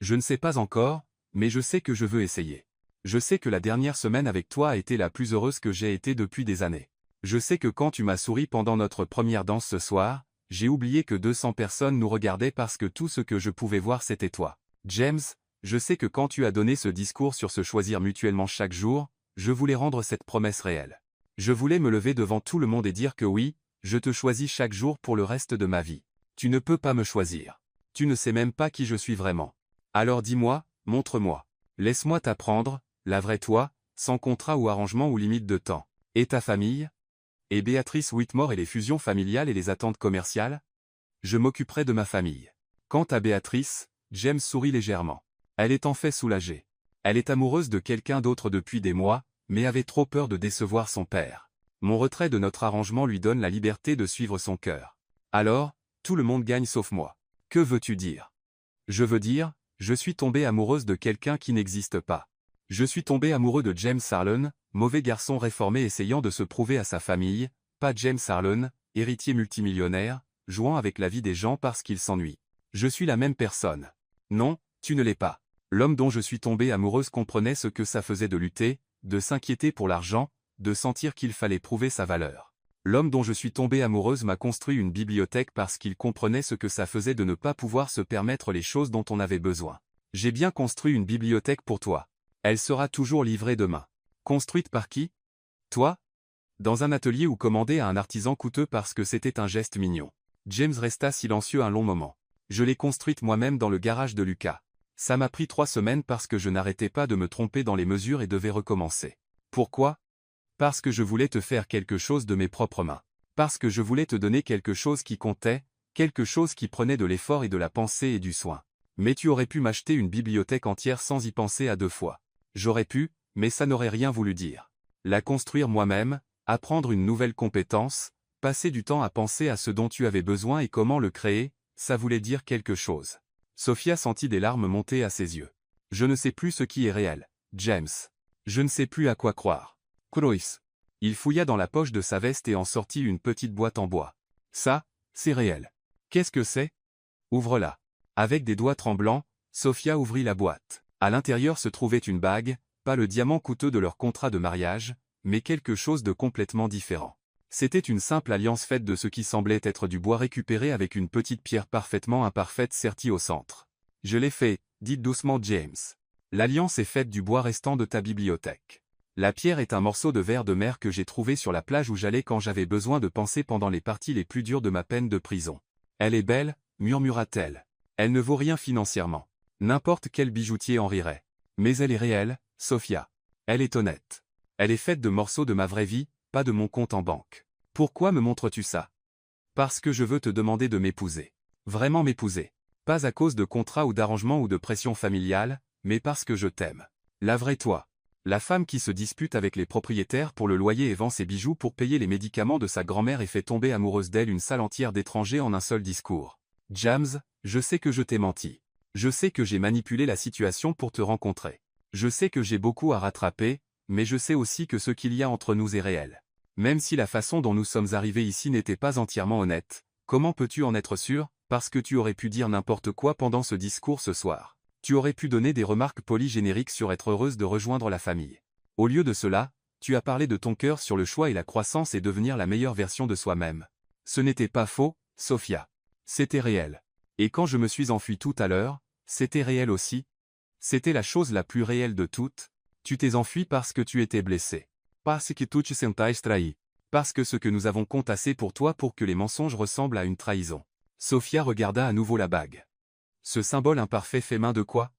Je ne sais pas encore, mais je sais que je veux essayer. Je sais que la dernière semaine avec toi a été la plus heureuse que j'ai été depuis des années. Je sais que quand tu m'as souri pendant notre première danse ce soir, j'ai oublié que 200 personnes nous regardaient parce que tout ce que je pouvais voir c'était toi. James, je sais que quand tu as donné ce discours sur se choisir mutuellement chaque jour, je voulais rendre cette promesse réelle. Je voulais me lever devant tout le monde et dire que oui, je te choisis chaque jour pour le reste de ma vie. Tu ne peux pas me choisir. Tu ne sais même pas qui je suis vraiment. Alors dis-moi, montre-moi. Laisse-moi t'apprendre, la vraie toi, sans contrat ou arrangement ou limite de temps. Et ta famille? Et Béatrice Whitmore et les fusions familiales et les attentes commerciales? Je m'occuperai de ma famille. Quant à Béatrice, James sourit légèrement. Elle est en fait soulagée. Elle est amoureuse de quelqu'un d'autre depuis des mois, mais avait trop peur de décevoir son père. Mon retrait de notre arrangement lui donne la liberté de suivre son cœur. Alors, tout le monde gagne sauf moi. Que veux-tu dire? Je veux dire, je suis tombée amoureuse de quelqu'un qui n'existe pas. Je suis tombé amoureux de James Harlan, mauvais garçon réformé essayant de se prouver à sa famille, pas James Harlan, héritier multimillionnaire, jouant avec la vie des gens parce qu'il s'ennuie. Je suis la même personne. Non, tu ne l'es pas. L'homme dont je suis tombée amoureuse comprenait ce que ça faisait de lutter, de s'inquiéter pour l'argent, de sentir qu'il fallait prouver sa valeur. L'homme dont je suis tombée amoureuse m'a construit une bibliothèque parce qu'il comprenait ce que ça faisait de ne pas pouvoir se permettre les choses dont on avait besoin. J'ai bien construit une bibliothèque pour toi. Elle sera toujours livrée demain. Construite par qui? Toi? Dans un atelier ou commandée à un artisan coûteux parce que c'était un geste mignon. James resta silencieux un long moment. Je l'ai construite moi-même dans le garage de Lucas. Ça m'a pris 3 semaines parce que je n'arrêtais pas de me tromper dans les mesures et devais recommencer. Pourquoi? Parce que je voulais te faire quelque chose de mes propres mains. Parce que je voulais te donner quelque chose qui comptait, quelque chose qui prenait de l'effort et de la pensée et du soin. Mais tu aurais pu m'acheter une bibliothèque entière sans y penser à 2 fois. J'aurais pu, mais ça n'aurait rien voulu dire. La construire moi-même, apprendre une nouvelle compétence, passer du temps à penser à ce dont tu avais besoin et comment le créer, ça voulait dire quelque chose. Sophia sentit des larmes monter à ses yeux. Je ne sais plus ce qui est réel, James. Je ne sais plus à quoi croire. Croix. Il fouilla dans la poche de sa veste et en sortit une petite boîte en bois. Ça, c'est réel. Qu'est-ce que c'est? Ouvre-la. Avec des doigts tremblants, Sophia ouvrit la boîte. À l'intérieur se trouvait une bague, pas le diamant coûteux de leur contrat de mariage, mais quelque chose de complètement différent. C'était une simple alliance faite de ce qui semblait être du bois récupéré avec une petite pierre parfaitement imparfaite sertie au centre. Je l'ai fait, dit doucement James. L'alliance est faite du bois restant de ta bibliothèque. La pierre est un morceau de verre de mer que j'ai trouvé sur la plage où j'allais quand j'avais besoin de penser pendant les parties les plus dures de ma peine de prison. Elle est belle, murmura-t-elle. Elle ne vaut rien financièrement. N'importe quel bijoutier en rirait. Mais elle est réelle, Sophia. Elle est honnête. Elle est faite de morceaux de ma vraie vie, pas de mon compte en banque. Pourquoi me montres-tu ça? Parce que je veux te demander de m'épouser. Vraiment m'épouser. Pas à cause de contrats ou d'arrangements ou de pression familiale, mais parce que je t'aime. La vraie toi. La femme qui se dispute avec les propriétaires pour le loyer et vend ses bijoux pour payer les médicaments de sa grand-mère et fait tomber amoureuse d'elle une salle entière d'étrangers en un seul discours. James, je sais que je t'ai menti. Je sais que j'ai manipulé la situation pour te rencontrer. Je sais que j'ai beaucoup à rattraper, mais je sais aussi que ce qu'il y a entre nous est réel. Même si la façon dont nous sommes arrivés ici n'était pas entièrement honnête, comment peux-tu en être sûr? Parce que tu aurais pu dire n'importe quoi pendant ce discours ce soir. Tu aurais pu donner des remarques polies génériques sur être heureuse de rejoindre la famille. Au lieu de cela, tu as parlé de ton cœur sur le choix et la croissance et devenir la meilleure version de soi-même. Ce n'était pas faux, Sophia. C'était réel. Et quand je me suis enfui tout à l'heure, c'était réel aussi. C'était la chose la plus réelle de toutes. Tu t'es enfui parce que tu étais blessé. Parce que tu te sentais trahi. Parce que ce que nous avons compte assez pour toi pour que les mensonges ressemblent à une trahison. Sophia regarda à nouveau la bague. Ce symbole imparfait fait main de quoi?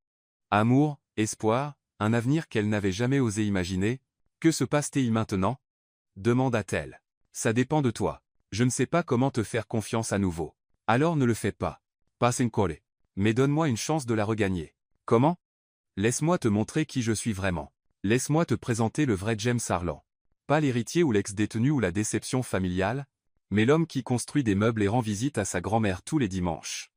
Amour, espoir, un avenir qu'elle n'avait jamais osé imaginer. Que se passe-t-il maintenant? Demanda-t-elle. Ça dépend de toi. Je ne sais pas comment te faire confiance à nouveau. Alors ne le fais pas. Pas encore. Mais donne-moi une chance de la regagner. Comment? Laisse-moi te montrer qui je suis vraiment. Laisse-moi te présenter le vrai James Harlan. Pas l'héritier ou l'ex-détenu ou la déception familiale, mais l'homme qui construit des meubles et rend visite à sa grand-mère tous les dimanches.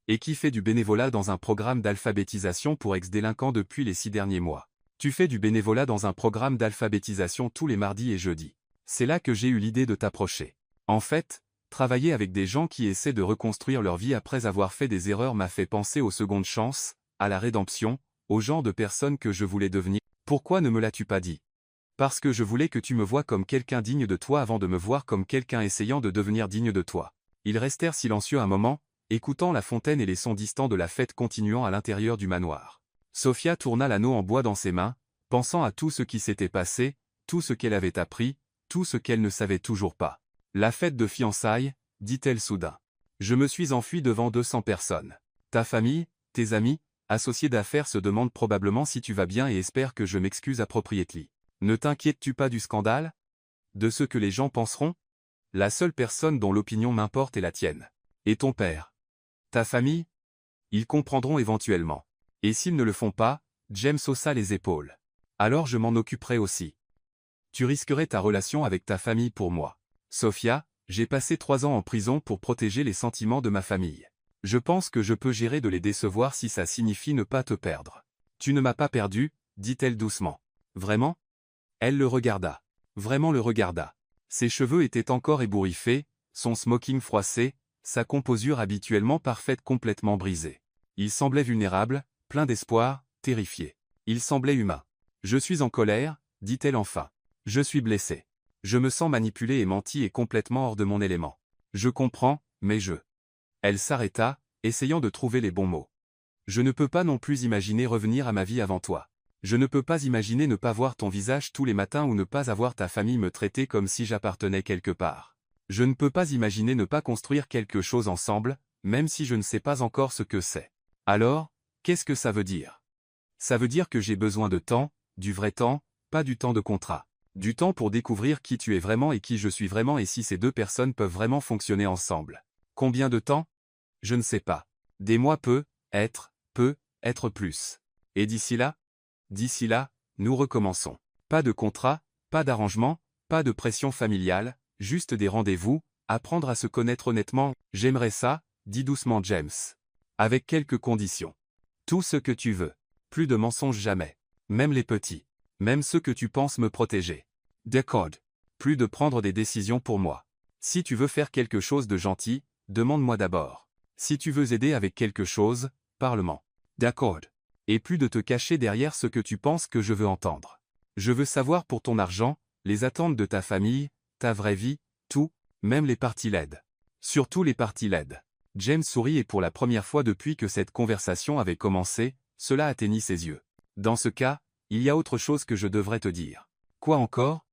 Et qui fait du bénévolat dans un programme d'alphabétisation pour ex-délinquants depuis les 6 derniers mois. Tu fais du bénévolat dans un programme d'alphabétisation tous les mardis et jeudis. C'est là que j'ai eu l'idée de t'approcher. En fait, travailler avec des gens qui essaient de reconstruire leur vie après avoir fait des erreurs m'a fait penser aux secondes chances, à la rédemption, au genre de personne que je voulais devenir. Pourquoi ne me l'as-tu pas dit? Parce que je voulais que tu me vois comme quelqu'un digne de toi avant de me voir comme quelqu'un essayant de devenir digne de toi. Ils restèrent silencieux un moment, écoutant la fontaine et les sons distants de la fête continuant à l'intérieur du manoir. Sophia tourna l'anneau en bois dans ses mains, pensant à tout ce qui s'était passé, tout ce qu'elle avait appris, tout ce qu'elle ne savait toujours pas. La fête de fiançailles, dit-elle soudain. Je me suis enfuie devant 200 personnes. Ta famille, tes amis, associés d'affaires se demandent probablement si tu vas bien et espèrent que je m'excuse appropriately. Ne t'inquiètes-tu pas du scandale? De ce que les gens penseront? La seule personne dont l'opinion m'importe est la tienne. Et ton père? Ta famille? Ils comprendront éventuellement. Et s'ils ne le font pas, James haussa les épaules. Alors je m'en occuperai aussi. Tu risquerais ta relation avec ta famille pour moi. Sophia, j'ai passé 3 ans en prison pour protéger les sentiments de ma famille. Je pense que je peux gérer de les décevoir si ça signifie ne pas te perdre. Tu ne m'as pas perdu, dit-elle doucement. Vraiment? Elle le regarda. Vraiment le regarda. Ses cheveux étaient encore ébouriffés, son smoking froissé, sa composure habituellement parfaite complètement brisée. Il semblait vulnérable, plein d'espoir, terrifié. Il semblait humain. Je suis en colère, dit-elle enfin. Je suis blessée. Je me sens manipulé et menti et complètement hors de mon élément. Je comprends, mais je... Elle s'arrêta, essayant de trouver les bons mots. Je ne peux pas non plus imaginer revenir à ma vie avant toi. Je ne peux pas imaginer ne pas voir ton visage tous les matins ou ne pas avoir ta famille me traiter comme si j'appartenais quelque part. Je ne peux pas imaginer ne pas construire quelque chose ensemble, même si je ne sais pas encore ce que c'est. Alors, qu'est-ce que ça veut dire? Ça veut dire que j'ai besoin de temps, du vrai temps, pas du temps de contrat. Du temps pour découvrir qui tu es vraiment et qui je suis vraiment et si ces deux personnes peuvent vraiment fonctionner ensemble. Combien de temps? Je ne sais pas. Des mois peut être plus. Et d'ici là? D'ici là, nous recommençons. Pas de contrat, pas d'arrangement, pas de pression familiale, juste des rendez-vous, apprendre à se connaître honnêtement. J'aimerais ça, dit doucement James. Avec quelques conditions. Tout ce que tu veux. Plus de mensonges jamais. Même les petits. Même ceux que tu penses me protéger. D'accord. Plus de prendre des décisions pour moi. Si tu veux faire quelque chose de gentil, demande-moi d'abord. Si tu veux aider avec quelque chose, parle-moi. D'accord. Et plus de te cacher derrière ce que tu penses que je veux entendre. Je veux savoir pour ton argent, les attentes de ta famille, ta vraie vie, tout, même les parties laides. Surtout les parties laides. James sourit et pour la première fois depuis que cette conversation avait commencé, cela atteignit ses yeux. Dans ce cas, il y a autre chose que je devrais te dire. Quoi encore?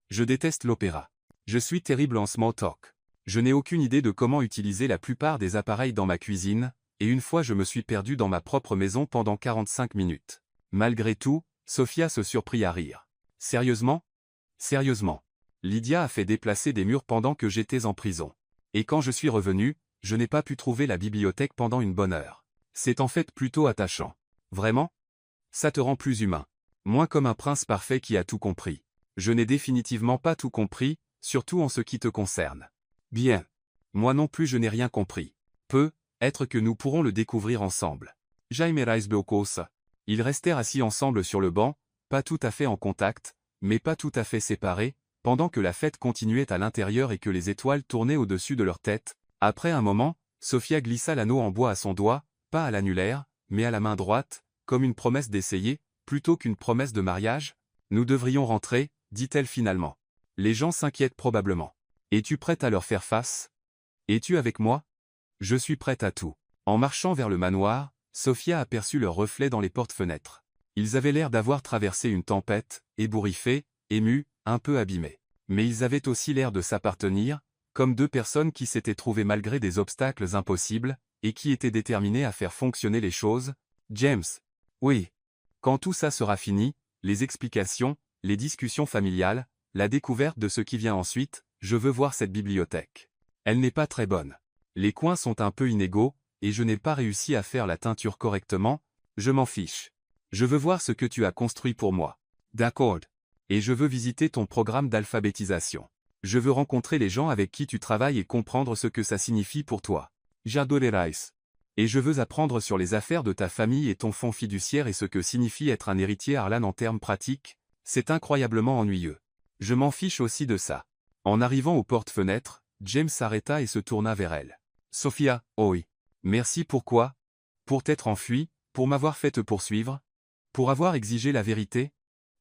Je déteste l'opéra. Je suis terrible en small talk. Je n'ai aucune idée de comment utiliser la plupart des appareils dans ma cuisine, et une fois je me suis perdu dans ma propre maison pendant 45 minutes. Malgré tout, Sophia se surprit à rire. Sérieusement? Sérieusement. Lydia a fait déplacer des murs pendant que j'étais en prison. Et quand je suis revenu, je n'ai pas pu trouver la bibliothèque pendant une bonne heure. C'est en fait plutôt attachant. Vraiment? Ça te rend plus humain. Moins comme un prince parfait qui a tout compris. Je n'ai définitivement pas tout compris, surtout en ce qui te concerne. Bien. Moi non plus je n'ai rien compris. Peut-être que nous pourrons le découvrir ensemble. Jaime Reisbeukos. Ils restèrent assis ensemble sur le banc, pas tout à fait en contact, mais pas tout à fait séparés, pendant que la fête continuait à l'intérieur et que les étoiles tournaient au-dessus de leur tête. Après un moment, Sophia glissa l'anneau en bois à son doigt, pas à l'annulaire, mais à la main droite, comme une promesse d'essayer, plutôt qu'une promesse de mariage. Nous devrions rentrer, dit-elle finalement. Les gens s'inquiètent probablement. Es-tu prête à leur faire face? Es-tu avec moi? Je suis prête à tout. En marchant vers le manoir, Sophia aperçut leur reflet dans les portes-fenêtres. Ils avaient l'air d'avoir traversé une tempête, ébouriffés, émus, un peu abîmés. Mais ils avaient aussi l'air de s'appartenir, comme deux personnes qui s'étaient trouvées malgré des obstacles impossibles, et qui étaient déterminées à faire fonctionner les choses. James. Oui. Quand tout ça sera fini, les explications, les discussions familiales, la découverte de ce qui vient ensuite, je veux voir cette bibliothèque. Elle n'est pas très bonne. Les coins sont un peu inégaux, et je n'ai pas réussi à faire la teinture correctement, je m'en fiche. Je veux voir ce que tu as construit pour moi. D'accord. Et je veux visiter ton programme d'alphabétisation. Je veux rencontrer les gens avec qui tu travailles et comprendre ce que ça signifie pour toi. J'adorerais. Et je veux apprendre sur les affaires de ta famille et ton fonds fiduciaire et ce que signifie être un héritier Harlan en termes pratiques, c'est incroyablement ennuyeux. Je m'en fiche aussi de ça. En arrivant aux portes-fenêtres, James s'arrêta et se tourna vers elle. Sophia, oh oui. Merci pourquoi? Pour t'être enfui, pour m'avoir fait te poursuivre? Pour avoir exigé la vérité?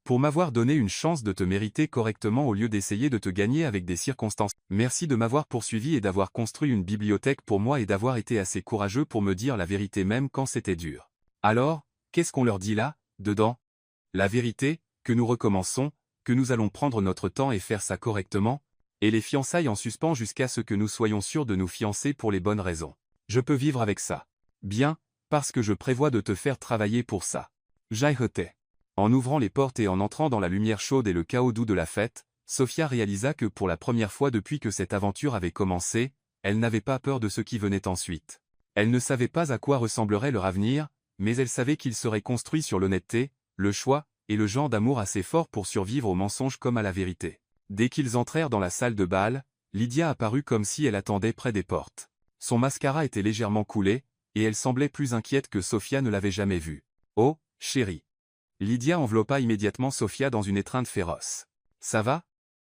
Pour m'avoir donné une chance de te mériter correctement au lieu d'essayer de te gagner avec des circonstances. Merci de m'avoir poursuivi et d'avoir construit une bibliothèque pour moi et d'avoir été assez courageux pour me dire la vérité même quand c'était dur. Alors, qu'est-ce qu'on leur dit là, dedans? La vérité, que nous recommençons, que nous allons prendre notre temps et faire ça correctement, et les fiançailles en suspens jusqu'à ce que nous soyons sûrs de nous fiancer pour les bonnes raisons. Je peux vivre avec ça. Bien, parce que je prévois de te faire travailler pour ça. J'aillerai. En ouvrant les portes et en entrant dans la lumière chaude et le chaos doux de la fête, Sophia réalisa que pour la première fois depuis que cette aventure avait commencé, elle n'avait pas peur de ce qui venait ensuite. Elle ne savait pas à quoi ressemblerait leur avenir, mais elle savait qu'il serait construit sur l'honnêteté, le choix, et le genre d'amour assez fort pour survivre au mensonge comme à la vérité. Dès qu'ils entrèrent dans la salle de bal, Lydia apparut comme si elle attendait près des portes. Son mascara était légèrement coulé, et elle semblait plus inquiète que Sophia ne l'avait jamais vue. « Oh, chérie !» Lydia enveloppa immédiatement Sophia dans une étreinte féroce. « Ça va ?»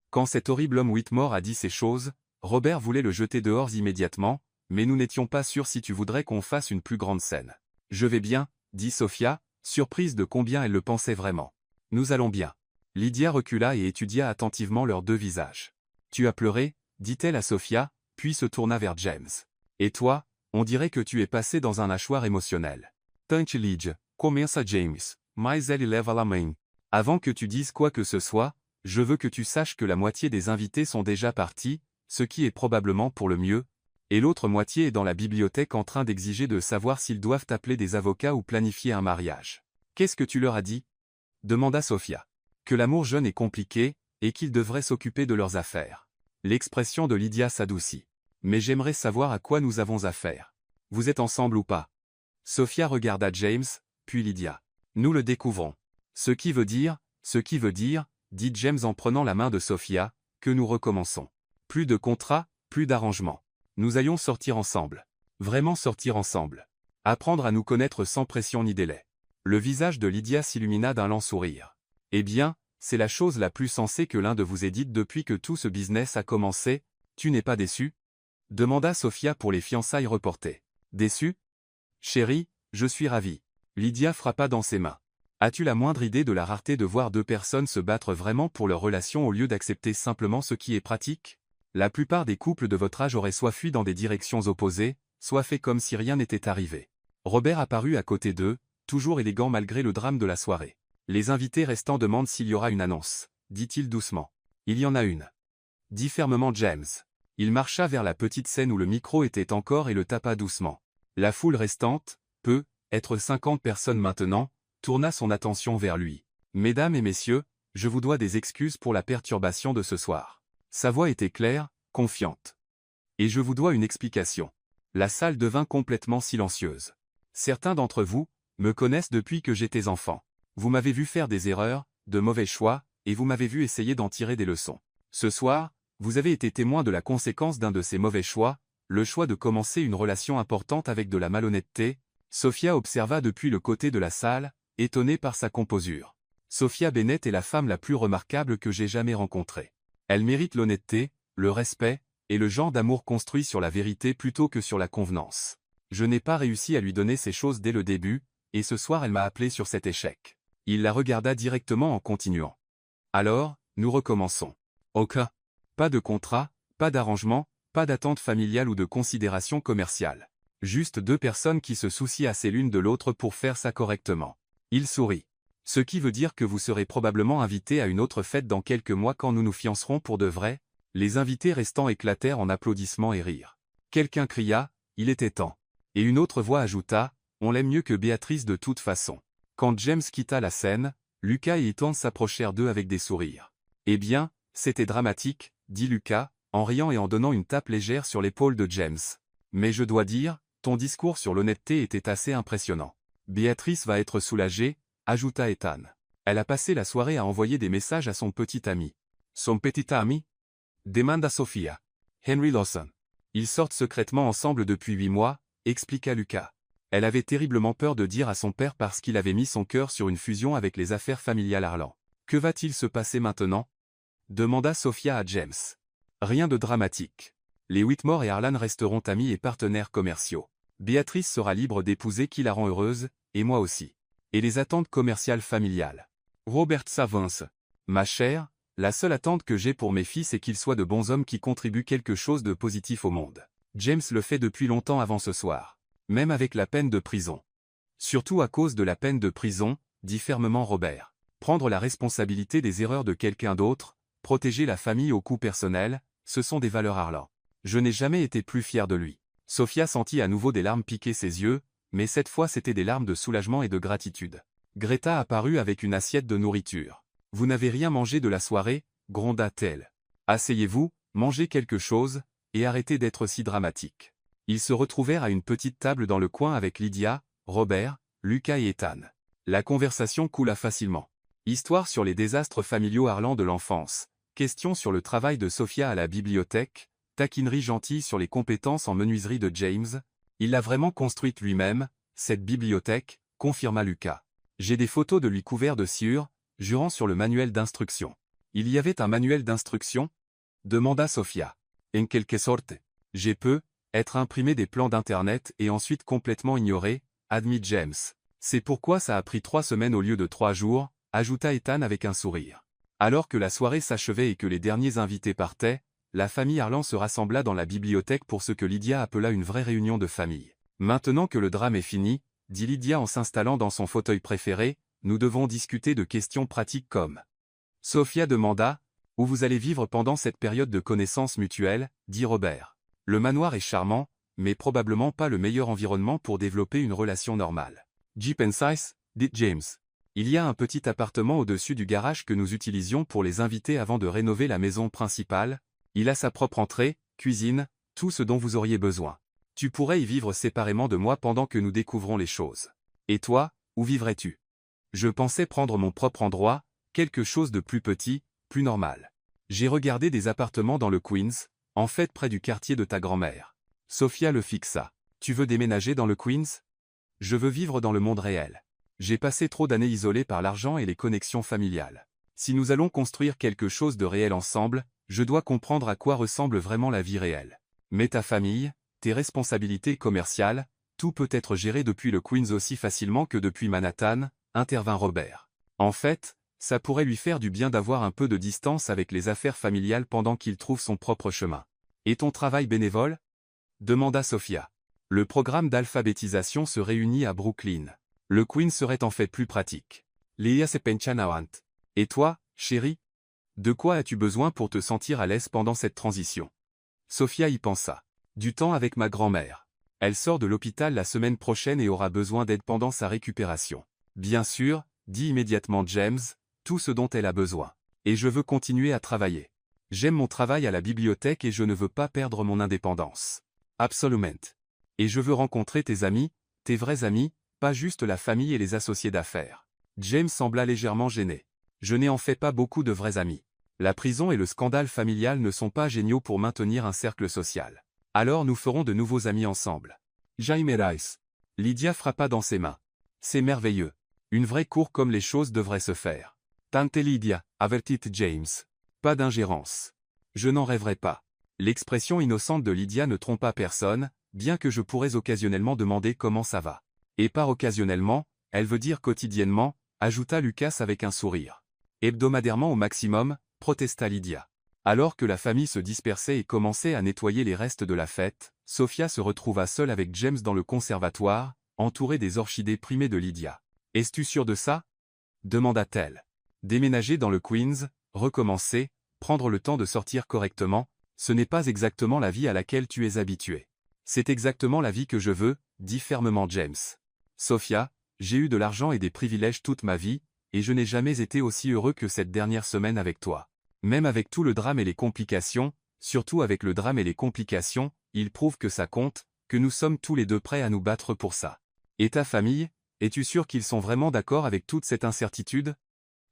Quand cet horrible homme Whitmore a dit ces choses, Robert voulait le jeter dehors immédiatement, mais nous n'étions pas sûrs si tu voudrais qu'on fasse une plus grande scène. « Je vais bien, dit Sophia, surprise de combien elle le pensait vraiment. « Nous allons bien. » Lydia recula et étudia attentivement leurs deux visages. « Tu as pleuré ?» dit-elle à Sophia, puis se tourna vers James. « Et toi, on dirait que tu es passé dans un hachoir émotionnel. »« Tante Lydia, começa James, mas ele leva la main. » « Avant que tu dises quoi que ce soit, je veux que tu saches que la moitié des invités sont déjà partis, ce qui est probablement pour le mieux, et l'autre moitié est dans la bibliothèque en train d'exiger de savoir s'ils doivent appeler des avocats ou planifier un mariage. »« Qu'est-ce que tu leur as dit ?» demanda Sophia. « Que l'amour jeune est compliqué, et qu'ils devraient s'occuper de leurs affaires. » L'expression de Lydia s'adoucit. « Mais j'aimerais savoir à quoi nous avons affaire. Vous êtes ensemble ou pas ?» Sophia regarda James, puis Lydia. « Nous le découvrons. Ce qui veut dire, dit James en prenant la main de Sophia, que nous recommençons. Plus de contrat, plus d'arrangement. Nous allions sortir ensemble. Vraiment sortir ensemble. Apprendre à nous connaître sans pression ni délai. » Le visage de Lydia s'illumina d'un lent sourire. « Eh bien, c'est la chose la plus sensée que l'un de vous ait dite depuis que tout ce business a commencé. Tu n'es pas déçu ?» demanda Sophia pour les fiançailles reportées. « Déçu ? Chérie, je suis ravie. » Lydia frappa dans ses mains. « As-tu la moindre idée de la rareté de voir deux personnes se battre vraiment pour leur relation au lieu d'accepter simplement ce qui est pratique ? La plupart des couples de votre âge auraient soit fui dans des directions opposées, soit fait comme si rien n'était arrivé. » Robert apparut à côté d'eux, toujours élégant malgré le drame de la soirée. « Les invités restants demandent s'il y aura une annonce, » dit-il doucement. « Il y en a une. » dit fermement James. Il marcha vers la petite scène où le micro était encore et le tapa doucement. La foule restante, être 50 personnes maintenant, tourna son attention vers lui. « Mesdames et messieurs, je vous dois des excuses pour la perturbation de ce soir. » Sa voix était claire, confiante. « Et je vous dois une explication. » La salle devint complètement silencieuse. « Certains d'entre vous me connaissent depuis que j'étais enfant. Vous m'avez vu faire des erreurs, de mauvais choix, et vous m'avez vu essayer d'en tirer des leçons. Ce soir, vous avez été témoin de la conséquence d'un de ces mauvais choix, le choix de commencer une relation importante avec de la malhonnêteté. » Sophia observa depuis le côté de la salle, étonnée par sa composure. Sophia Bennett est la femme la plus remarquable que j'ai jamais rencontrée. Elle mérite l'honnêteté, le respect, et le genre d'amour construit sur la vérité plutôt que sur la convenance. Je n'ai pas réussi à lui donner ces choses dès le début, et ce soir elle m'a appelé sur cet échec. Il la regarda directement en continuant. Alors, nous recommençons. Ok. Pas de contrat, pas d'arrangement, pas d'attente familiale ou de considération commerciale. Juste deux personnes qui se soucient assez l'une de l'autre pour faire ça correctement. Il sourit. Ce qui veut dire que vous serez probablement invité à une autre fête dans quelques mois quand nous nous fiancerons pour de vrai. Les invités restants éclatèrent en applaudissements et rires. Quelqu'un cria, il était temps. Et une autre voix ajouta, on l'aime mieux que Béatrice de toute façon. Quand James quitta la scène, Lucas et Ethan s'approchèrent d'eux avec des sourires. Eh bien, c'était dramatique, dit Lucas, en riant et en donnant une tape légère sur l'épaule de James. Mais je dois dire, ton discours sur l'honnêteté était assez impressionnant. Béatrice va être soulagée, ajouta Ethan. Elle a passé la soirée à envoyer des messages à son petit ami. Son petit ami ? Demanda Sophia. Henry Lawson. Ils sortent secrètement ensemble depuis 8 mois, expliqua Lucas. Elle avait terriblement peur de dire à son père parce qu'il avait mis son cœur sur une fusion avec les affaires familiales Harlan. Que va-t-il se passer maintenant ? Demanda Sophia à James. Rien de dramatique. Les Whitmore et Harlan resteront amis et partenaires commerciaux. Béatrice sera libre d'épouser qui la rend heureuse, et moi aussi. Et les attentes commerciales familiales. Robert s'avance. Ma chère, la seule attente que j'ai pour mes fils est qu'ils soient de bons hommes qui contribuent quelque chose de positif au monde. James le fait depuis longtemps avant ce soir. Même avec la peine de prison. Surtout à cause de la peine de prison, dit fermement Robert. Prendre la responsabilité des erreurs de quelqu'un d'autre, protéger la famille au coût personnel, ce sont des valeurs Harlan. Je n'ai jamais été plus fier de lui. Sophia sentit à nouveau des larmes piquer ses yeux, mais cette fois c'étaient des larmes de soulagement et de gratitude. Greta apparut avec une assiette de nourriture. « Vous n'avez rien mangé de la soirée ?» gronda-t-elle. « Asseyez-vous, mangez quelque chose, et arrêtez d'être si dramatique. » Ils se retrouvèrent à une petite table dans le coin avec Lydia, Robert, Lucas et Ethan. La conversation coula facilement. Histoire sur les désastres familiaux Harlan de l'enfance, questions sur le travail de Sophia à la bibliothèque, taquinerie gentille sur les compétences en menuiserie de James. Il l'a vraiment construite lui-même, cette bibliothèque, confirma Lucas. J'ai des photos de lui couverts de sciure, jurant sur le manuel d'instruction. Il y avait un manuel d'instruction ? Demanda Sophia. En quelque sorte. J'ai être imprimé des plans d'internet et ensuite complètement ignoré, admit James. C'est pourquoi ça a pris 3 semaines au lieu de 3 jours, ajouta Ethan avec un sourire. Alors que la soirée s'achevait et que les derniers invités partaient, la famille Harlan se rassembla dans la bibliothèque pour ce que Lydia appela une vraie réunion de famille. Maintenant que le drame est fini, dit Lydia en s'installant dans son fauteuil préféré, nous devons discuter de questions pratiques comme. Sophia demanda, où vous allez vivre pendant cette période de connaissance mutuelle, dit Robert. Le manoir est charmant, mais probablement pas le meilleur environnement pour développer une relation normale. Jeep and Size, dit James. Il y a un petit appartement au-dessus du garage que nous utilisions pour les invités avant de rénover la maison principale. Il a sa propre entrée, cuisine, tout ce dont vous auriez besoin. Tu pourrais y vivre séparément de moi pendant que nous découvrons les choses. Et toi, où vivrais-tu? Je pensais prendre mon propre endroit, quelque chose de plus petit, plus normal. J'ai regardé des appartements dans le Queens, en fait près du quartier de ta grand-mère. Sophia le fixa. Tu veux déménager dans le Queens? Je veux vivre dans le monde réel. J'ai passé trop d'années isolé par l'argent et les connexions familiales. Si nous allons construire quelque chose de réel ensemble, je dois comprendre à quoi ressemble vraiment la vie réelle. Mais ta famille, tes responsabilités commerciales, tout peut être géré depuis le Queens aussi facilement que depuis Manhattan, intervint Robert. En fait, ça pourrait lui faire du bien d'avoir un peu de distance avec les affaires familiales pendant qu'il trouve son propre chemin. Et ton travail bénévole? Demanda Sophia. Le programme d'alphabétisation se réunit à Brooklyn. Le Queen serait en fait plus pratique. Leia se penchanawant. Et toi, chérie? De quoi as-tu besoin pour te sentir à l'aise pendant cette transition? Sophia y pensa. Du temps avec ma grand-mère. Elle sort de l'hôpital la semaine prochaine et aura besoin d'aide pendant sa récupération. Bien sûr, dit immédiatement James, tout ce dont elle a besoin. Et je veux continuer à travailler. J'aime mon travail à la bibliothèque et je ne veux pas perdre mon indépendance. Absolument. Et je veux rencontrer tes amis, tes vrais amis, pas juste la famille et les associés d'affaires. James sembla légèrement gêné. Je n'ai en fait pas beaucoup de vrais amis. La prison et le scandale familial ne sont pas géniaux pour maintenir un cercle social. Alors nous ferons de nouveaux amis ensemble. Jaime Rice. Lydia frappa dans ses mains. C'est merveilleux. Une vraie cour comme les choses devraient se faire. Tante Lydia, avertit James. Pas d'ingérence. Je n'en rêverai pas. L'expression innocente de Lydia ne trompa personne, bien que je pourrais occasionnellement demander comment ça va. Et par occasionnellement, elle veut dire quotidiennement, ajouta Lucas avec un sourire. Hebdomadairement au maximum, protesta Lydia. Alors que la famille se dispersait et commençait à nettoyer les restes de la fête, Sophia se retrouva seule avec James dans le conservatoire, entourée des orchidées primées de Lydia. « Es-tu sûr de ça ?» demanda-t-elle. Déménager dans le Queens, recommencer, prendre le temps de sortir correctement, ce n'est pas exactement la vie à laquelle tu es habitué. C'est exactement la vie que je veux, dit fermement James. Sophia, j'ai eu de l'argent et des privilèges toute ma vie, et je n'ai jamais été aussi heureux que cette dernière semaine avec toi. Même avec tout le drame et les complications, surtout avec le drame et les complications, il prouve que ça compte, que nous sommes tous les deux prêts à nous battre pour ça. Et ta famille, es-tu sûr qu'ils sont vraiment d'accord avec toute cette incertitude?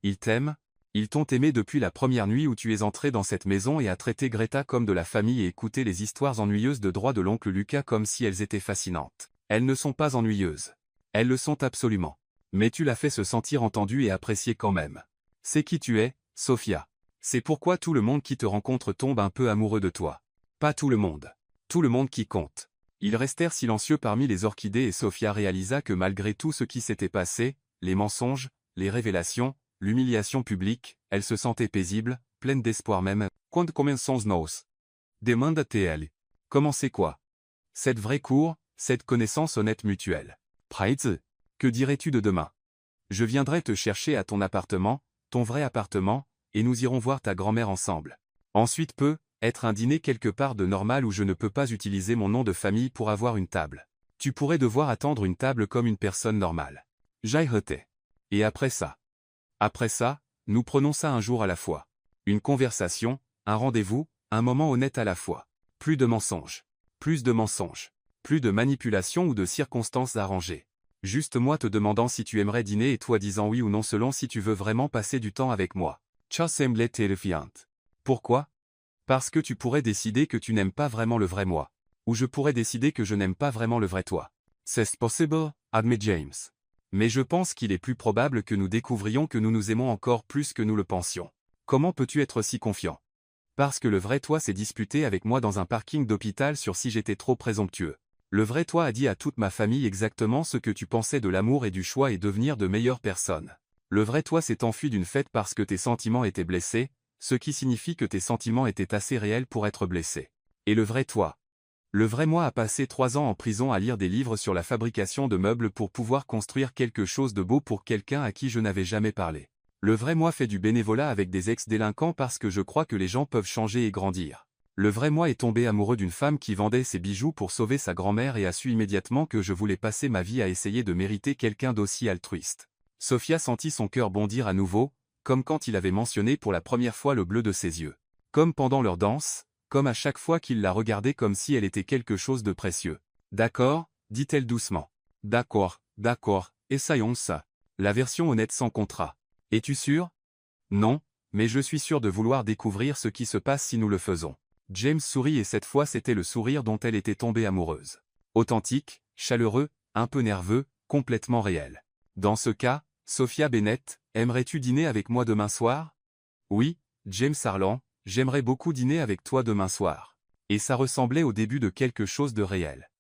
Ils t'aiment? Ils t'ont aimé depuis la première nuit où tu es entré dans cette maison et as traité Greta comme de la famille et écouté les histoires ennuyeuses de droit de l'oncle Lucas comme si elles étaient fascinantes. Elles ne sont pas ennuyeuses. Elles le sont absolument. Mais tu l'as fait se sentir entendu et apprécié quand même. C'est qui tu es, Sophia. C'est pourquoi tout le monde qui te rencontre tombe un peu amoureux de toi. Pas tout le monde. Tout le monde qui compte. Ils restèrent silencieux parmi les orchidées et Sophia réalisa que malgré tout ce qui s'était passé, les mensonges, les révélations, l'humiliation publique, elle se sentait paisible, pleine d'espoir même. Quand commençons nos? Demanda-t-elle. Comment c'est quoi? Cette vraie cour, cette connaissance honnête mutuelle. Praitz, que dirais-tu de demain? Je viendrai te chercher à ton appartement, ton vrai appartement, et nous irons voir ta grand-mère ensemble. Ensuite être un dîner quelque part de normal où je ne peux pas utiliser mon nom de famille pour avoir une table. Tu pourrais devoir attendre une table comme une personne normale. J'aillerai. Et après ça? Après ça, nous prenons ça un jour à la fois. Une conversation, un rendez-vous, un moment honnête à la fois. Plus de mensonges. Plus de mensonges. Plus de manipulation ou de circonstances arrangées. Juste moi te demandant si tu aimerais dîner et toi disant oui ou non selon si tu veux vraiment passer du temps avec moi. Ça semblait terrifiant. Pourquoi? Parce que tu pourrais décider que tu n'aimes pas vraiment le vrai moi. Ou je pourrais décider que je n'aime pas vraiment le vrai toi. C'est possible, admet James. Mais je pense qu'il est plus probable que nous découvrions que nous nous aimons encore plus que nous le pensions. Comment peux-tu être si confiant? Parce que le vrai toi s'est disputé avec moi dans un parking d'hôpital sur si j'étais trop présomptueux. Le vrai toi a dit à toute ma famille exactement ce que tu pensais de l'amour et du choix et devenir de meilleures personnes. Le vrai toi s'est enfui d'une fête parce que tes sentiments étaient blessés, ce qui signifie que tes sentiments étaient assez réels pour être blessés. Et le vrai toi? Le vrai moi a passé 3 ans en prison à lire des livres sur la fabrication de meubles pour pouvoir construire quelque chose de beau pour quelqu'un à qui je n'avais jamais parlé. Le vrai moi fait du bénévolat avec des ex-délinquants parce que je crois que les gens peuvent changer et grandir. Le vrai moi est tombé amoureux d'une femme qui vendait ses bijoux pour sauver sa grand-mère et a su immédiatement que je voulais passer ma vie à essayer de mériter quelqu'un d'aussi altruiste. Sophia sentit son cœur bondir à nouveau, comme quand il avait mentionné pour la première fois le bleu de ses yeux. Comme pendant leur danse, comme à chaque fois qu'il la regardait comme si elle était quelque chose de précieux. D'accord, dit-elle doucement. D'accord, essayons ça. La version honnête sans contrat. Es-tu sûr? Non, mais je suis sûr de vouloir découvrir ce qui se passe si nous le faisons. James sourit et cette fois c'était le sourire dont elle était tombée amoureuse. Authentique, chaleureux, un peu nerveux, complètement réel. Dans ce cas, Sophia Bennett, aimerais-tu dîner avec moi demain soir? Oui, James Harlan, j'aimerais beaucoup dîner avec toi demain soir. Et ça ressemblait au début de quelque chose de réel.